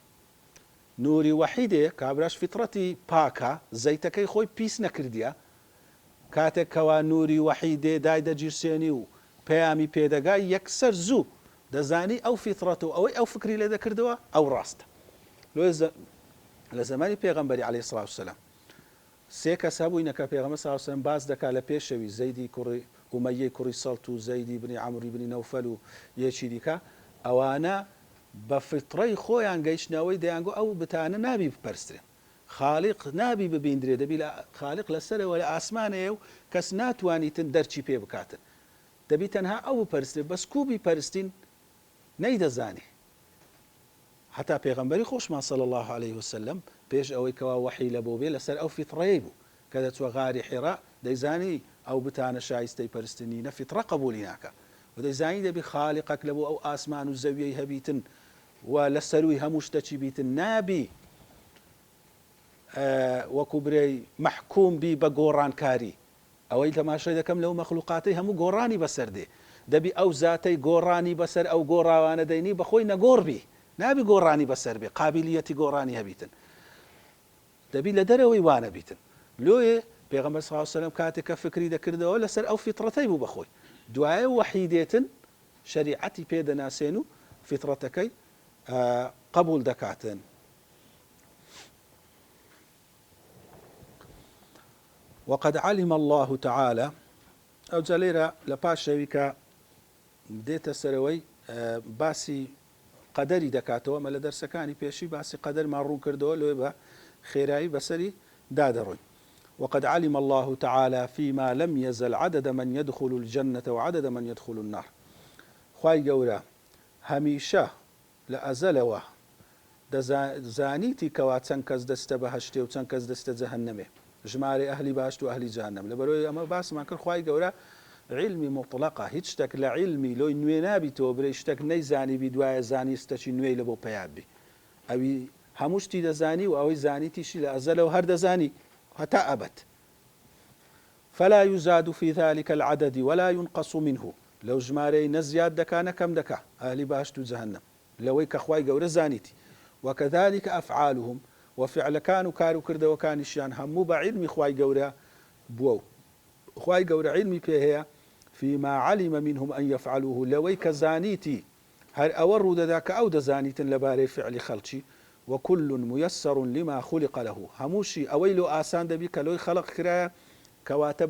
نوری وحیدێ کابراش فیترەتی پاکە زەیتەکەی خۆی پیس نەکردیە کاتێک کەوا نوری وحیدێ دای دەگیرسێنی و پەیامی پێدەگای یەکسەر زوو دەزانی ئەو فیترەت و ئەوەی ئەو فکری لێ دەکردەوە ئەو ڕاستە لە زەمانی پێغەمبەری عەلەیهی سڵاو وسەلام سێ کەس هەبووینەکە پێغەمبەر سڵاو عەلەیهی وسەلەم باس دەکا لە پێشەوی زەیدی کوڕی ئومەیەی کوڕی سەڵت و زەیدی بنی عەمری بنی نەوفەل و یەکی دیکە ئەوانە بە فیتڕەی خۆیان گەیشتنەوەی دەیانگو ئەو بتانە نابی بپەرسترێن خاڵق نابی ببیندرێ دەبی لە خاڵق لەسەرەوە لە ئاسمانەیە و کەس ناتوانیتن دەرچی پێ بکاتن دەبی تەنها ئەو بپەرسترێ بەس کوبی پەرستین نەیدەزانێ حتا پێغەمبەری خۆشمان صلی الله عليه وسلم پێش ئەوەی کەوا وحی لە بۆ بێ لەسەر ئەو فیتڕەیە بوو کە دەچوە غاری حیرا دەیزانی ئەو بتانە شایستەی پەرستنی نە فیتڕە قبولی ناکە و دەیزانی دەبی خاڵقەک لە بۆ ئەو ئاسمان و زەویەی هەبیتن و لە سەروی هەموو شتەکی بیتن نابی وەکو برەی مەحکوم بی بە گۆڕانکاری ئەوەی تەماشای دەکەم لەو مەخلوقاتەی هەموو گۆڕانی بەسەر دێ دەبی ئەو زاتەی گۆڕانی بەسەر ئەو گۆڕاوانە دەینی بەخۆی نەگۆڕبی نابی گۆڕانی بەسەر بێ قابلیەتی گۆڕانی هەبیتن دەبی لە دەرەوەی وانە بیتن لۆیە پێغەمبەر صلی الله علیه وسلم کاتێک کە فکری دەکردەوە لەسەر ئەو فیتڕەتەی بوو بەخۆی دوایە وحی دێتن شەریعەتی پێدەناسێن و فیتڕەتەکەی قبول دەکاتن وقد علم الله تعالى ئەو جا لێرە لە پاشەوی کە دێتە سەرەوەی باسی قەدەری دەکاتەوە مە لە دەرسەکانی پێشی باسی قەدەرمان ڕوون کردەوە لێ بە خێرایی بەسەری دادەڕۆین وقد علم الله تعالى فيما لم يزل عدد من يدخل الجنة وعدد من يدخل النار خوای گەورە هەمیشە لە ئەزەلەوە دەزانیتی کەوا چەند کەس دەستە بەهەشتێ و چەند کەس دەستە جەهەنەمێ ژمارە ئەهلی باشت و ئەهلی جەهەنەم لەبەرەوەی ئەمە باسمان کرد خوای گەورە علمی مطلقە هیچ شتێک لە علمی لۆی نوێ نابیتەوە برەی شتێک نەیزانیبی دوایە زانی ستەکی نوێی لە بۆ پەیابی ئەوی هەموو شتی دەزانی و ئەوەی زانیتیشی لە ئەزەلەوە هەر دەزانی هەتا ئەبەد فلا يزاد في ذلك العدد ولا ينقص منه لو ژمارەی نەزیاد دەکا نەکەم دەکا ئەهلی باشت و جەهەنەم لەوەی کە خوای گەورە زانیتی وكذلك أفعالهم وفعلەکان و کار و کردەوەکانیشیان هەموو بە علمی خوای گەورە بووە خوای گەورە علمی پێ هەیە فيما علم منهم أن يفعلوه لەوەی کە زانیتی هەر ئەوە ڕوودەدا کە ئەو دەزانیتن لەبارەی فعلی خەڵکی وكل ميسر لما خلق له هەمووشی ئەوەی لۆ ئاسان دەبی کە لۆی خەڵق کرایە کەواتە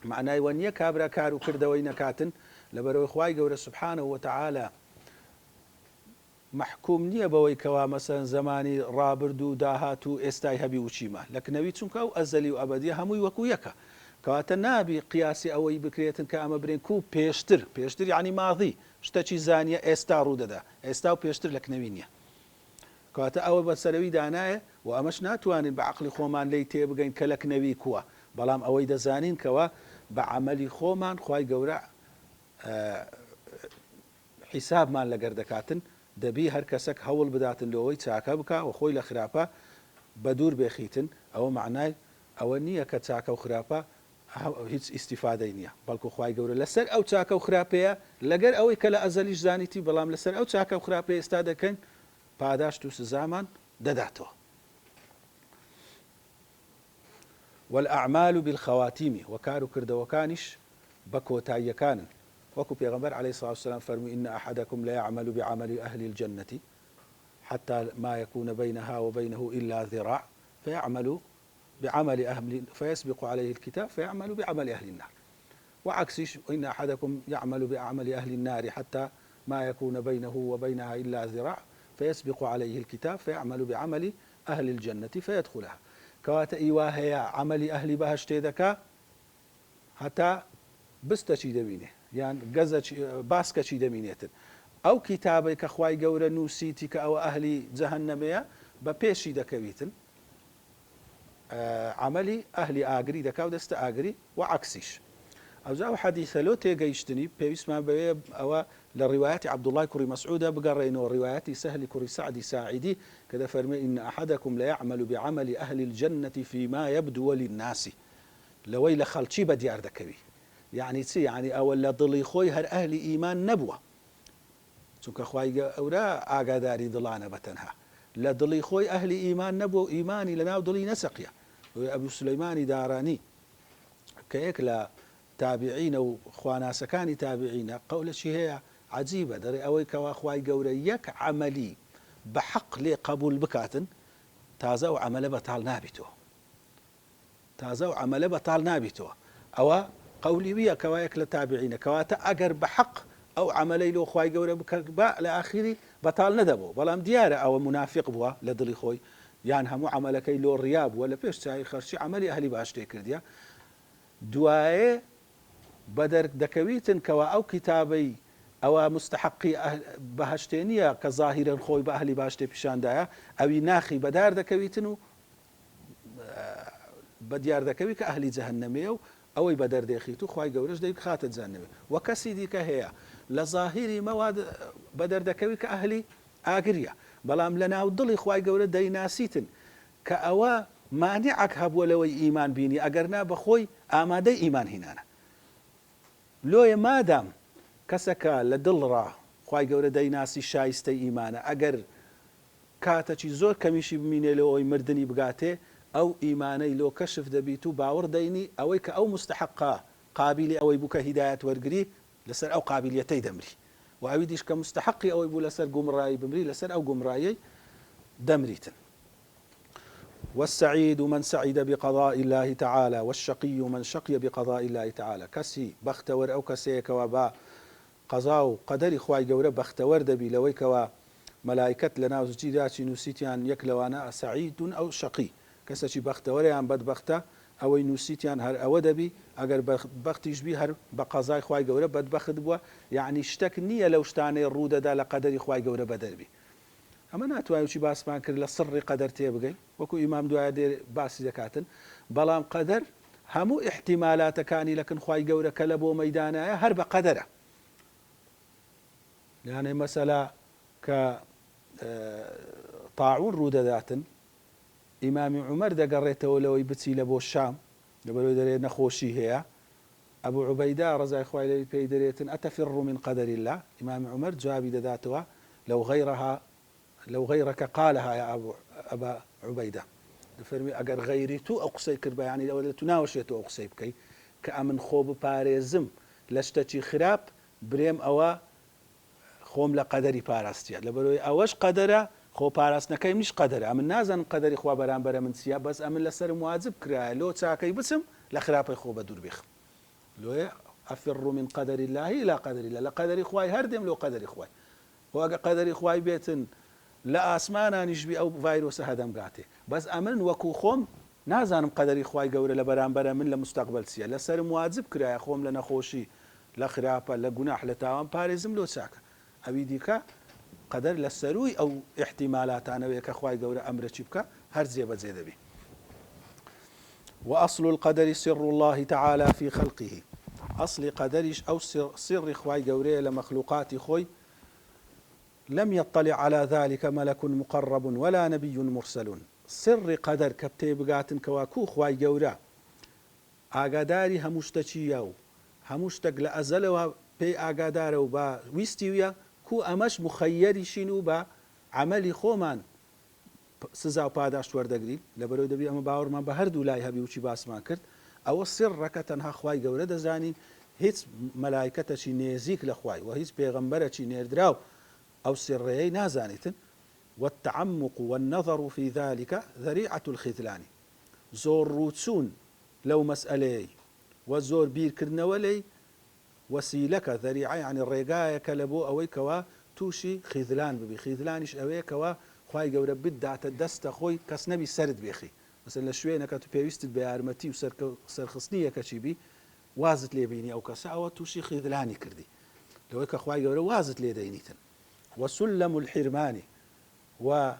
معنای وە نییە کابرا کار و کردەوەی نەکاتن لەبەرەوەی خوای گەورە سبحانه وتعالى محکوم نییە بەوەی کەوا مەسەن زمانی ڕابرد و داهات و ئێستای هەبی و چیمە لە کنەوی چونکە ئەو ئەزەلی و ئەبەدیە هەمووی وەکو یەکە کەواتە نابی قیاسی ئەوەی بکرێتن کە ئەمە برێن کو پێشتر یعنی ماضی شتێکی زانیە ئێستا ڕوودەدا ئێستا و پێشتر لە کنەوی نییە کەواتە ئەوە بەسەرەوی دانایە و ئەمەش ناتوانین بە عەقڵی خۆمان لی تێبگەین کە لە کنەوی کووە بەڵام ئەوەی دەزانین کەوە بە عەمەلی خۆمان خوای گەورە حیسابمان لەگەر دەکاتن دەبی هەر کەسێک هەوڵ بداتن لەوەی چاکە بکە و خۆی لە خراپە بە دوور بێخیتن ئەوە معنای ئەوە نییە کە چاکە و خراپە هیچ ئیسیفادەی نییە بەڵکو خوای گەورە لەسەر ئەو چاکە و خراپەیە لەگەر ئەوەی کە لە ئەزەلیش زانیتی بەڵام لەسەر ئەو چاکە و خراپەیە ئێستا دەکەین پاداشت و سزامان دەداتەوە والأعمال بالخواتيم وكارو كردوكانش بكوتاي كان وكو بيغمبر عليه الصلاة والسلام فرمي إن أحدكم لا يعمل بعمل أهل الجنة حتى ما يكون بينها وبينه إلا ذراع فيعمل بعمل أهل فيسبق عليه الكتاب فيعمل بعمل أهل النار وعكسش إن أحدكم يعمل بعمل أهل النار حتى ما يكون بينه وبينها إلا ذراع فيسبق عليه الكتاب فيعمل بعمل أهل الجنة فيدخلها كوات إيواهي عمل أهل بهشت ذكا حتى بستشي دمينه يعني قزة باسكة شي دمينيتن أو كتابي كخواي قورة نوسيتك أو أهل جهنمية ببيشي دكويتن عملي أهل آقري دكا ودست آقري وعكسيش أو زاو حديث لو تيجيشتني بيس ما بي أو للروايات عبد الله كري مسعودة بقرينو روايات سهل كري سعد ساعدي كذا فرمي إن أحدكم لا يعمل بعمل أهل الجنة فيما يبدو للناس لويل خلشي بديار دكوي يعني تسي يعني أولا ضلي خوي هر أهل إيمان نبوة چونك خواي أورا آقاداري ضلانا بتنها لا ضلي خوي أهل إيمان نبوة إيماني لنا ضلي نسقيا أبو سليمان داراني كيك لا تابعين وخوانا سكاني تابعين قول شيء هي عجيبة دري أوي كوا خواي قوريك عملي بحق لي قبول بكاتن تازا وعمل بطال نابتو تازا وعمل بطال نابتو أو قولي ويا كوايك لتابعين كواتا أجر بحق أو عملي له خواي قوري بكباء لآخري بطال ندبو بلام ديارة أو منافق بوا لدلي خوي يعني همو عملك له الرياب ولا بيش تاي خرشي عملي أهلي باشتي كرديا دوائي بدر دكويتن كوا أو كتابي أو مستحقي بهشتينية كظاهرا خوي بأهلي باشتي بشان دايا أو ناخي بدار دكويتنو بديار دكوي كأهلي جهنمية أو بدر ديخيتو خواي قورش ديك خاتت جهنمية وكسي دي كهيا لظاهري مواد بدر دكوي كأهلي آقرية بلام لنا وضلي خواي قورش دي ناسيتن كأوا مانعك هب ولو إيمان بيني أقرنا بخوي آمادي إيمان هنانا لۆیە مادام کەسەکە لە دڵڕا خوای گەورە دەیناسی شایستەی ئیمانە ئەگەر کاتەکی زۆر کەمیشی بمینێ لەوەی مردنی بگاتێ ئەو ئیمانەی لۆ کەشف دەبیت و باوەڕ دەینی ئەوەی کە ئەو مستحقا قابلی ئەوەی بوو کە هیدایەت وەرگری لەسەر ئەو قابلیەتەی دەمری و ئەوی دیش کە مستحقی ئەوەی بوو لەسەر گومڕایی بمری لەسەر ئەو گومڕایەی دەمریتن والسعيد من سعد بقضاء الله تعالى والشقي من شقي بقضاء الله تعالى كسي بختور أو كسيك وبا قضاء قدر خواي جورة بختور دبي لويك وملائكة لنا وزجيدات نسيتيان يكلوانا سعيد أو شقي كسي بختور يعني بدبخته أو نسيتيان هر أو دبي أجر بختيش بي هر بقضاء خواي جورة بدبخت بوا يعني اشتكنية لو اشتاني الرودة دا لقدر خواي جورة بدربي أما ناتواني وشي باس ما كر لسر قدر تيبقي وكو إمام دعاء دير باس زكاتن بلام قدر همو احتمالات كاني لكن خواي قورة كلبو ميدانا هرب قدره يعني مثلا ك طاعون رودة ذاتن إمام عمر دا قريته ولو يبتسي لبو الشام قبلو دري نخوشي هي أبو عبيدة رضي إخوائي لي أتفر من قدر الله إمام عمر جوابي ذاته لو غيرك قالها يا أبا عبيدة فرمي أجر غيري تو أقصي كربا يعني لو تناوشي تو أقصي بكي كأمن خوب باريزم لشتشي خراب بريم أوا خۆم لە قەدەری پاراستیە لەبەرەوەی ئەوەش قەدەرە خۆ پاراستنەکەی منیش قەدەرە ئەمن نازانم قەدەری خوا بەرامبەرە من چییە بەس ئەمن لەسەرم واجب کرایە لۆ چاکەی بچم لە خراپەی خۆ بە دوور بێخم لۆیە ئەفر من قەدەر الله إلى قەدەر الله لە قەدەری خوای هەردێم لۆ قەدەری خوای خۆ ئەگە قەدەری خوای بێتن لە ئاسمانانیشبی ئەو ڤایرۆسە هەدەمگاتێ بەس ئەمن وەکو خۆم نازانم قەدەری خوای گەورە لە بەرامبەرە من لە مستەقبەل چییە لەسەرم واجب کرایە خۆم لە نەخۆشی لە خراپە لە گوناح لە تاوان پارێزم لۆ چاکە ئەوی دیکە قەدەر لە سەروی ئەو احتیمالاتانەوەیە کە خوای گەورە ئەمرە چی بکە هەر جێبەجێ دەبێ وأصل القدر سر الله تعالى في خلقه أصل قدرش أو سر خواي قوريه لمخلوقات خوي لم يطلع على ذلك ملك مقرب ولا نبي مرسل سر قدر كبتيبقات كواكو خواي قورا ئاگاداری هەمووشتەچیە و هەمووشتێک لە ئەزەلەوە پێی ئاگادارە و بە ویستیویە کو ئەمەش مخەیەریشین و بە عملی خۆمان سزا و پاداش وەردەگرین لەبەرەوەی دەبی ئەمە باوەڕمان بە هەردوو لای هەبی وچی باسمان کرد ئەوە سڕەکە تەنها خوای گەورە دەزانین هیچ مەلایکەتەشی نێزیک لە خوای و هیچ پێغەمبەرێکی نێردراو ئەو سڕەیەی نازانیتن والتعمق والنظر في ذلك ذريعة الخذلان زۆر ڕووچوون لەو مەسئلەیەی و زۆر بیرکردنەوە لەی وەسیلەکە ذەریعە یعنی ڕێگایەکە لە بۆ ئەوەی کەوا تووشی خیذلان ببی خیذلانیش ئەوەیە کەوا خوای گەورە بداتە دەستە خۆی کەس نەبی سرد بێخی مەسەن لە شوێنەکە تو پێویستت بە یارمەتی و سەرخستنی یەکەچی بی وازت لێبینی ئەو کەسە ئەوە تووشی خیذلانی کردی لەوەی کە خوای گەورە وازت لێ دەینیتن وسلم الحرمانی و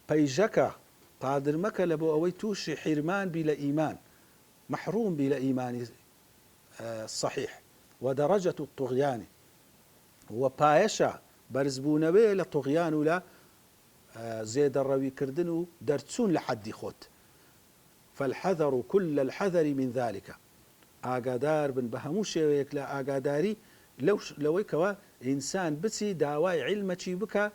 پەیژەکە قادر مەکە لە بۆ ئەوەی تووشی حیرمان بی لە ئیمان محروم بی لە ئیمانی صحیح ودرجة الطغيان وپایشە بەرزبوونەوەیە لە طغیان و لە زێدەڕەوی کردن و دەرچوون لە حەدی خۆت فالحذر كل الحذر من ذلك ئاگادار بن بە هەموو شێوەیەک لە ئاگاداری لەوەی کەوا ئینسان بچی داوای عیلمەچی بکە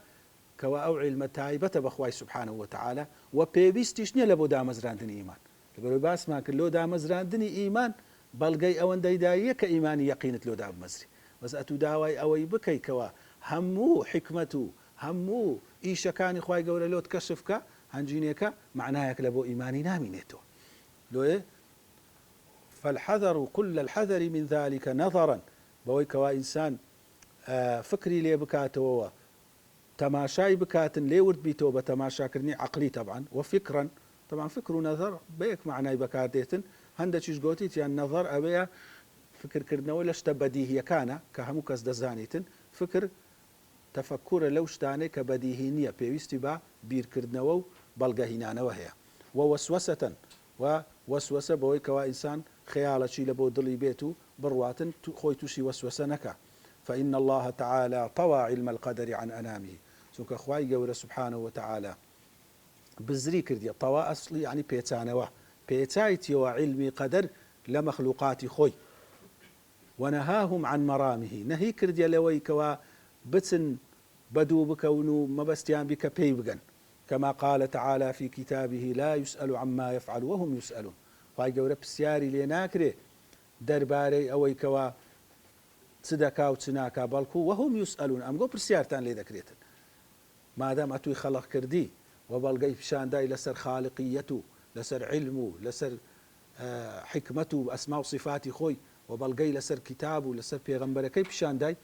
کەوا ئەو عیلمە تایبەتە بەخوای سبحانه وتعالى و پێویستیش نییە لە بۆ دامەزراندنی ئیمان لەبەرەوەی باسمان کرد لۆ دامەزراندنی ئیمان بەڵگەی ئەوەندەی داییە کە ئیمانی یەقینت لۆ دابمەزری بەس ئەتوو داوای ئەوەی بکەیتەوە هەموو حکمت و هەموو ئیشەکانی خوای گەورە لۆت کەشف بکە هەنجینێکە معنایەک لە بۆ ئیمانی نامینێتەوە لۆیە فالحذر كل الحذر من ذلك نظرا بەوەی کەوا ئینسان فکری لێ بکاتەوە تەماشای بکاتن لێورد بیتەوە بە تەماشاکردنی عقلی طبعا وفکرا طبعا فکر و نەظر بەیەک معنای بەکاردێتن هەندێکیش گوتیتیان نەظر ئەوەیە فکرکردنەوە لە شتە بەدیهیەکانە کە هەموو کەس دەزانیتن فکر تەفەکورە لەو شتانەی کە بەدیهی نییە پێویستی بە بیرکردنەوە و بەڵگەهینانەوە هەیە ووەسوەسەتەن و وەسوەسە بەوەی کەوا ئینسان خەیاڵەکی لە بۆ دڵی بێت و بڕواتن خۆی تووشی وەسوەسە نەکە فإن الله تعالى طوى علم القدر عن أنامه چونکە خوای گەورە سبحانه وتعالى بزری کردیە طوا ئەسڵی یعنی پێچانەوە پێچایتیەوە علمی قەدەر لە مەخلوقاتی خۆی ونهاهم عن مرامه نهی کردیە لەوەی کەوا بچن بەدوو بکەون و مەبەستیان بیکە پێی بگەن كما قال تعالى في كتابه لا يسأل عما يفعل وهم يسألون خوای گەورە پرسیاری لێ ناکرێ دەربارەی ئەوەی کەوا چ دەکا و چ ناکا بەڵکو وهم يسألون ئەمگۆ پرسیارتان لێ دەکرێتن مادام ئەتووی خەڵق کردی و بەڵگەی پیشاندای لەسەر خاڵقیەت و لەسەر علم و لەسەر حکمت و ئەسما و صفاتی خۆی و بەڵگەی لەسەر کتاب و لەسەر پێغەمبەرەکەی پیشاندای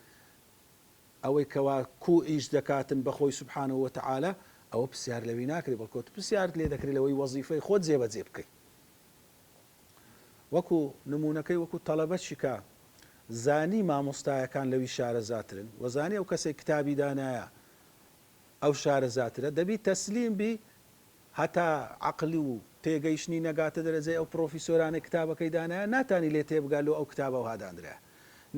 ئەوەی کەوا کو ئیش دەکاتن بەخۆی سبحانه وتعالى ئەوە پرسیار لەوی ناکرێت بەڵکۆ پرسیارت لێ دەکرێت لەوەی وەزیفەی خۆت جێبەجێ بکەیت وەکو نمونونەکەی وەکو تەڵەبەتشی کە زانی مامۆستایەکان لەوی شارەزاترن و زانی ئەو کەسێک کتابی دانایە ئەو شارەزاترە دەبی تەسلیم بی هەتا عقلی و تێگەیشتنی نەگاتە دەرەجەی ئەو پرۆفیسۆرانەی کتابەکەی دانایە ناتانی لێ تێبگا لۆ ئەو کتابە و هادانرا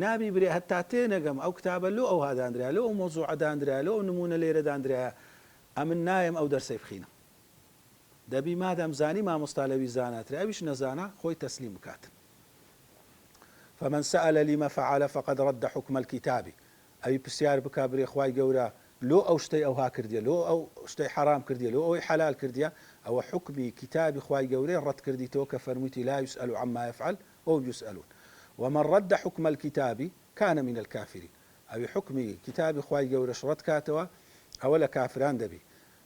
نابی برێ هەتا تێنەگەم ئەو کتابە لۆ ئەو هادانرا لۆ ئەو مۆزوعە دانرا لۆ ئەو نمونە لێرە دانرایە ئەمن نایم ئەو دەرسەی بخینە دەبی مادام زانی مامۆستا لەوی زاناترە ئەویش نەزانە خۆی تەسلیم بکاتن فمن سأل لما فعل فقد رد حكم الكتاب أي پرسیار بکا برێ خوای گەورە لۆ ئەو شتەی ئەوها کردیە لۆ ئەو شتەی حرام کردیە لۆ ئەوەی حلال کردیە ئەوە حکمی کتابی خوای گەورەی ڕەت کردیتەوە کە فەرموویتی لا يسأل عما يفعل وهم يسألون ومن رد حكم الكتاب كان من الكافرين أو حكم كتاب خواي جور شرط كاتوا أو كافران دبي.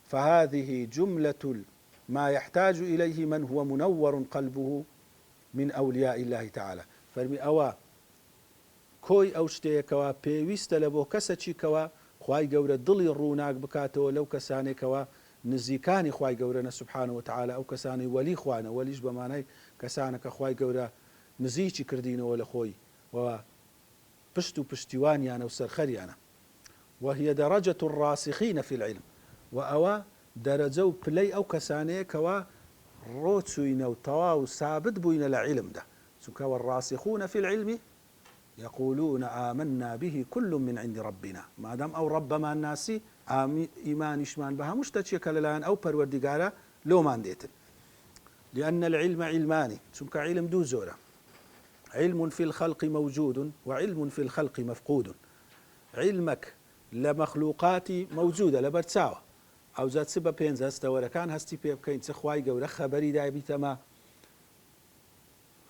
فهذه جملة ما يحتاج إليه من هو منور قلبه من أولياء الله تعالى. فرمي أوا كوي أو شتيكوا بيويست لبو كسچيكوا خواي جور دڵی ڕووناک بکاتەوە لەو کەسانێکەوە نزیکانی خوای گەورەنە سبحانه وتعالى ئەو کەسانی وەلی خوانە وەلیش بەمانای کەسانەکە خوای گەورە نزیکی کردینەوە لە خۆی و پشت و پشتیوانیانە و سەرخەریانە. وهي درجة الراسخين في العلم وأوا درجة و پلەی ئەو کەسانەیەکەوە ڕۆچووینە و تەواو سابت بووینە لە علم دا چونکە والراسخون في العلم يقولون آمنا به كل من عند ربنا. ما دام أو رب ما الناس إيمانشمان بها مشتشك للان أو پروردگارا لو مان ديتن. لأن العلم علمان چونك علم دو زورة، علم في الخلق موجود وعلم في الخلق مفقود. علمك لمخلوقاتي موجودة لبرتساوة أو ذات سبب بينز هستورة كان هستي بيب كين تخواي قولة خبري دايبي تما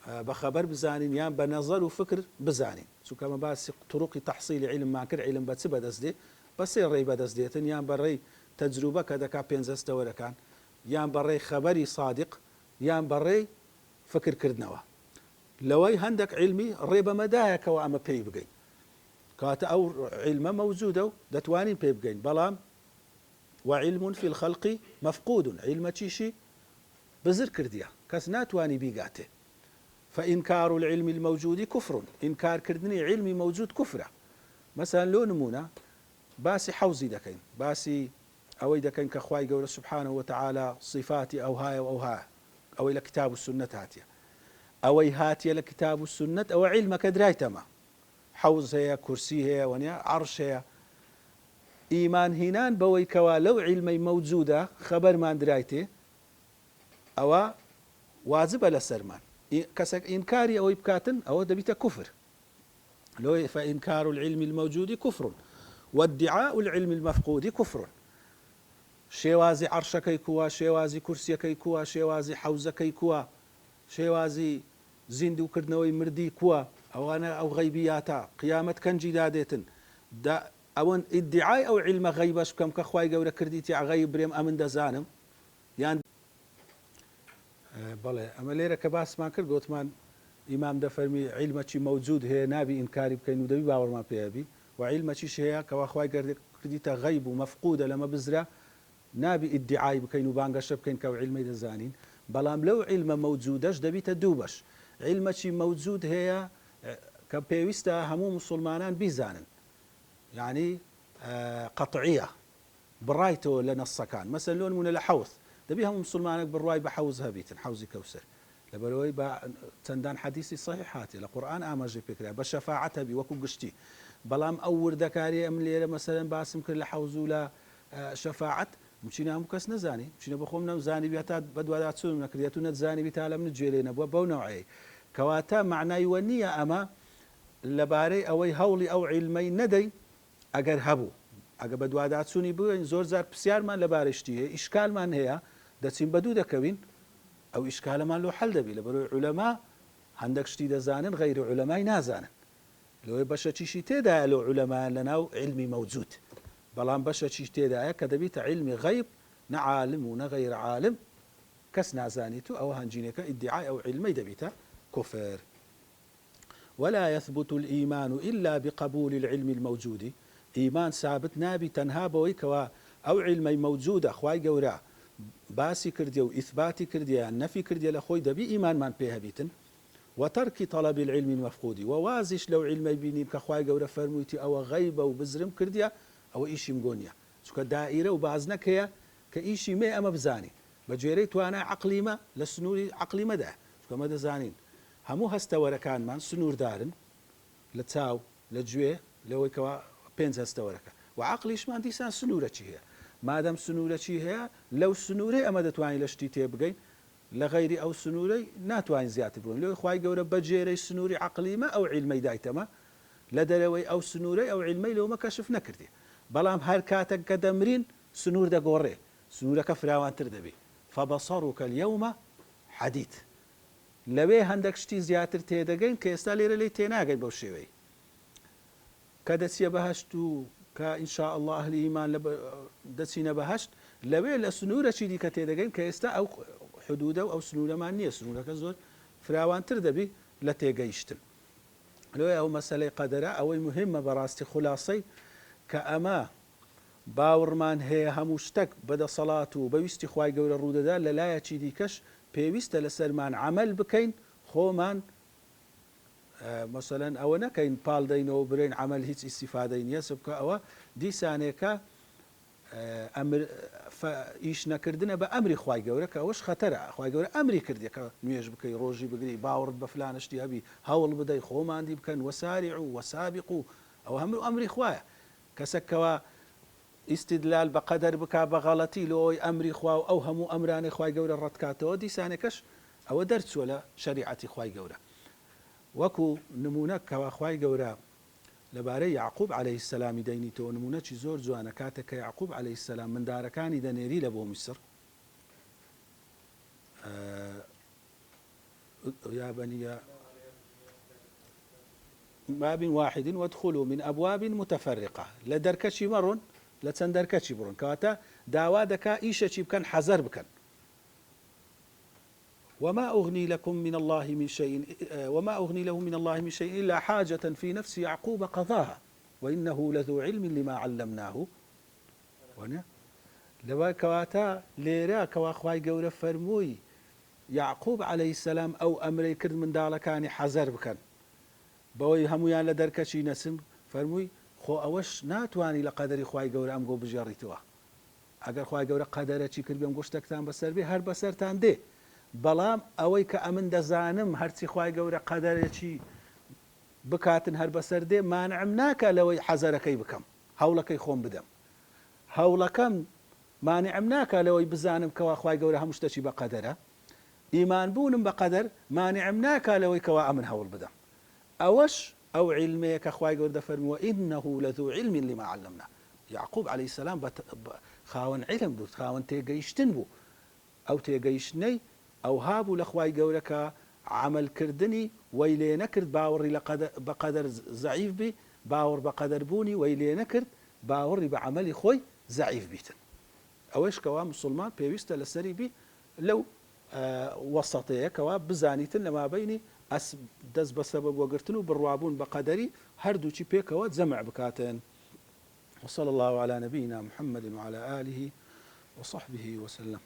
بخبر بزانين يان بنظر وفكر بزانين سو كما باس طرق تحصيل علم ما كر علم بس بدس بس الري بدس ديتن يان بري تجربة كذا كابينز استورة كان يان بري خبري صادق يان بري فكر كردنوا لوي هندك علمي ريبة مدايك وأما بي بقين كات أو علم موجودة دتوانين بي بقين بلام وعلم في الخلق مفقود علم تشيشي بزر كرديا كسناتواني بيقاته. فإنكار العلم الموجود كفر، إنكار كردني علمي موجود كفرة. مثلا لو نمونا باسي حوزي دكين باسي أوي دكين كخواي قول سبحانه وتعالى صفاتي أو هاي أو هاي أو إلى كتاب السنة هاتيا أوي هاتيا لكتاب السنة أو علمك درايتما حوز هي كرسي هي ونيا عرش هي إيمان هنان بوي كوا لو علمي موجودة خبر ما درايته أو واجب لسرمان كسك إنكاري أو إبكاتن أو دبيت كفر. لو فإنكار العلم الموجود كفر وادعاء العلم المفقود كفر. شوازي عرشك يكوا شوازي كرسيك يكوا شوازي حوزك يكوا شوازي زندو كردنوي مردي كوا أو أنا أو غيبياتا قيامة كنجي داديتن دا أو ادعاء أو علم غيبش كم كخواي جورا كرديتي غيب بريم أمن دزانم يعني بله اما ليره كباس ما کرد گوتمان امام دفرمي علمك موجود هي نابي انكاري بكين ودبي باور ما بيابي وعلمك شيء كوا خواي كرديتا غيب ومفقوده لما بزرا نابي ادعاء بكين وبانغش بكين كو علمي دزانين بلام لو علم موجودش دبي تدوبش علمك موجود هي كبيوستا همو مسلمانان بيزانن يعني قطعيه برايته لنصكان مثلا لون من الحوث دبيها مسلمانك بالرواي بحوزها بيتن حوزي كوسر لبروي تندان حديثي صحيحاتي القرآن آماجي فكرة بشفاعتها بوكو قشتي بلام أور دكاري أم ليلة مثلا باسم كل حوزو لا شفاعت مشينا مكس نزاني مشينا بخومنا نزاني بيتا بدوادات سون نكرياتو نزاني بيتا لم نجيلينا بو نوعي كواتا معنى يونية أما لباري أوي هولي أو علمي ندي أجر هبو أجر بدوادات سوني بو زور زار بسيار ما لبارشتيه إشكال من هي دەچین بە دوو دەکەوین ئەو ئیشکالەمان لۆ حەل دەبی لەبەرەوەی عولەما هەندێک شتی دەزانن غەیری عولەمای نازانن لەوەی بەشەچیشی تێدایە لەو عولەمایان لەناو علمی مەوجود بەڵام بەشەچیش تێدایە کە دەبیتە علمی غەیب نە عالم و نە غەیر عالم کەس نازانیت و ئەوە هەنجینەکە ئیدعای ئەو علمەی دەبیتە کوفر. ولا يثبت الإيمان إلا بقبول العلم الموجود. إيمان ثابت نابي تنها بوي كوا أو علمي موجودة خواي جورا باسي كرديا وإثباتي كرديا النفي كرديا لخوي دبي إيمان من بيها بيتن وترك طلب العلم المفقود ووازش لو علمي بيني بكخواي جورا فرمويتي أو غيبة وبزرم كرديا أو إيشي مقونيا سوكا دائرة وبازنك هي كإيشي ما أما بزاني بجيريت وأنا عقلي ما لسنوري عقلي مدى سوكا مدى زانين همو هستورا كان من سنور دارن لتاو لجوي لو كوا بينز هستورا وعقليش ما عندي سان سنورة هي مادام سنورة هي لو سنورة أما دتواني لشتي تبقين لغيري أو سنوري ناتواني زيادة بقول لو خواي جورا بجيري سنوري عقلي ما أو علمي دايتما لدلوي أو سنوري أو علمي لو ما كشف نكردي بلام هالكاتك كدمرين سنور دا قوري سنورة كفراوان تردبي فبصرك اليوم حديد لوي هندك شتي زيادة تيدقين كيستا ليرا لي تيناقين بوشيوي کە دەچیە بەهەشت و کە ئینشاء الله ئەهلی ئیمان دەچینە بەهەشت لەوێ لە سنوورەکی دیکە تێدەگەین کە ئێستا ئەو حدودە و ئەو سنوورەمان نییە سنوورەکە زۆر فراوانتر دەبی لە تێگەیشتن لۆی ئەو مەسەلەی قەدەرە ئەوەی مهمە بەڕاستی خولاسەی کە ئەمە باوەڕمان هەیە هەموو شتێک بەدەسەڵات و بەویستی خوای گەورە ڕوودەدا لە لایەکی دیکەش پێویستە لەسەرمان عەمەل بکەین خۆمان مەسەلەن ئەوە نەکەین پاڵ دەینەوە برێن عەمەل هیچ ئیسیفادەی نییە سبکە ئەوە دیسانێکە ئیش نەکردنە بە ئەمری خوای گەورە کە ئەوەش خەتەرە خوای گەورە ئەمری کردێکە نوێژ بکەی ڕۆژی بگری باوەڕت بە فلانشتی هەبی هەوڵ بدەی خۆماندی بکەن وەساریع و وەسابق و ئەوە هەموو ئەمری خوایە کەسێکەوە ئیستیدلال بە قەدەر بکا بە غەڵەتی لەوەی ئەمری خوا و ئەو هەموو ئەمرانی خوای گەورە ڕەتکاتەوە دیسانێکەش ئەوە دەرچووە لە شەریعەتی خوای گەورە وەکو نمونە کەوا خوای گەورە لەبارەی یعقوب عەلەیهی السەلامی دەینیتەوە نمونەکی زۆر جوانە کاتێک کە یعقوب عەلەیهی السەلام مندارەکانی دەنێری لە بۆ میسر یا بەنی باب واحد وادخلوا من أبواب متفرقة لدركشي مرون لتندركشي برون كواتا داوا دكا إيشة بكن حذر بكن وما أغني لكم من الله من شيء وما أغني له من الله من شيء إلا حاجة في نفس يعقوب قضاها وإنه لذو علم لما علمناه لوا كواتا ليرا كوا خواي قورة فرموي يعقوب عليه السلام أو أمري كرد من دالكاني حذر بكن بەوەی هەمویان لە دەرکەچی نەسم فەرمووی خۆ ئەوەش ناتوانی لە قەدەری خوای گەورە ئەم گۆ بژێڕیتەوە ئەگەر خوای گەورە قەدەرەکی کرد بێم گۆشتێکتان بەسەر بێ هەر بەسەرتان دێ بەڵام ئەوەی کە ئەمن دەزانم هەرچی خوای گەورە قەدەرێکی بکاتن هەر بەسەر دێ مانعم ناکە لەوەی حەزەرەکەی بکەم هەوڵەکەی خۆم بدەم هەوڵەکەم مانعم ناکە لەوەی بزانم کەوا خوای گەورە هەموو شتێکی بە قەدەرە ئیمان بوونم بە قەدەر مانعم ناکە لەوەی کەوا ئەمن هەوڵ بدەم أوش أو علمك أخوي قرد فرموا وإنه لذو علم لما علمنا يعقوب عليه السلام خاون علم بو خاون تيجيشتن بو أو تيجيشني أو هابو لأخوي قولك عمل كردني ويلي نكرد باوري بقدر ضعيف بي باور بقدر بوني ويلي نكرد باوري بعملي خوي ضعيف بيتن أوش كوا مسلمان بيويست لسري بي لو وسطية كوا بزانيتن لما بيني دەست بە سەبەب وەگرتن و بڕوابوون بە قەدەری هەردووچی پێکەوە جەمع بکاتن وصلى الله على نبينا محمد وعلى آله وصحبه وسلم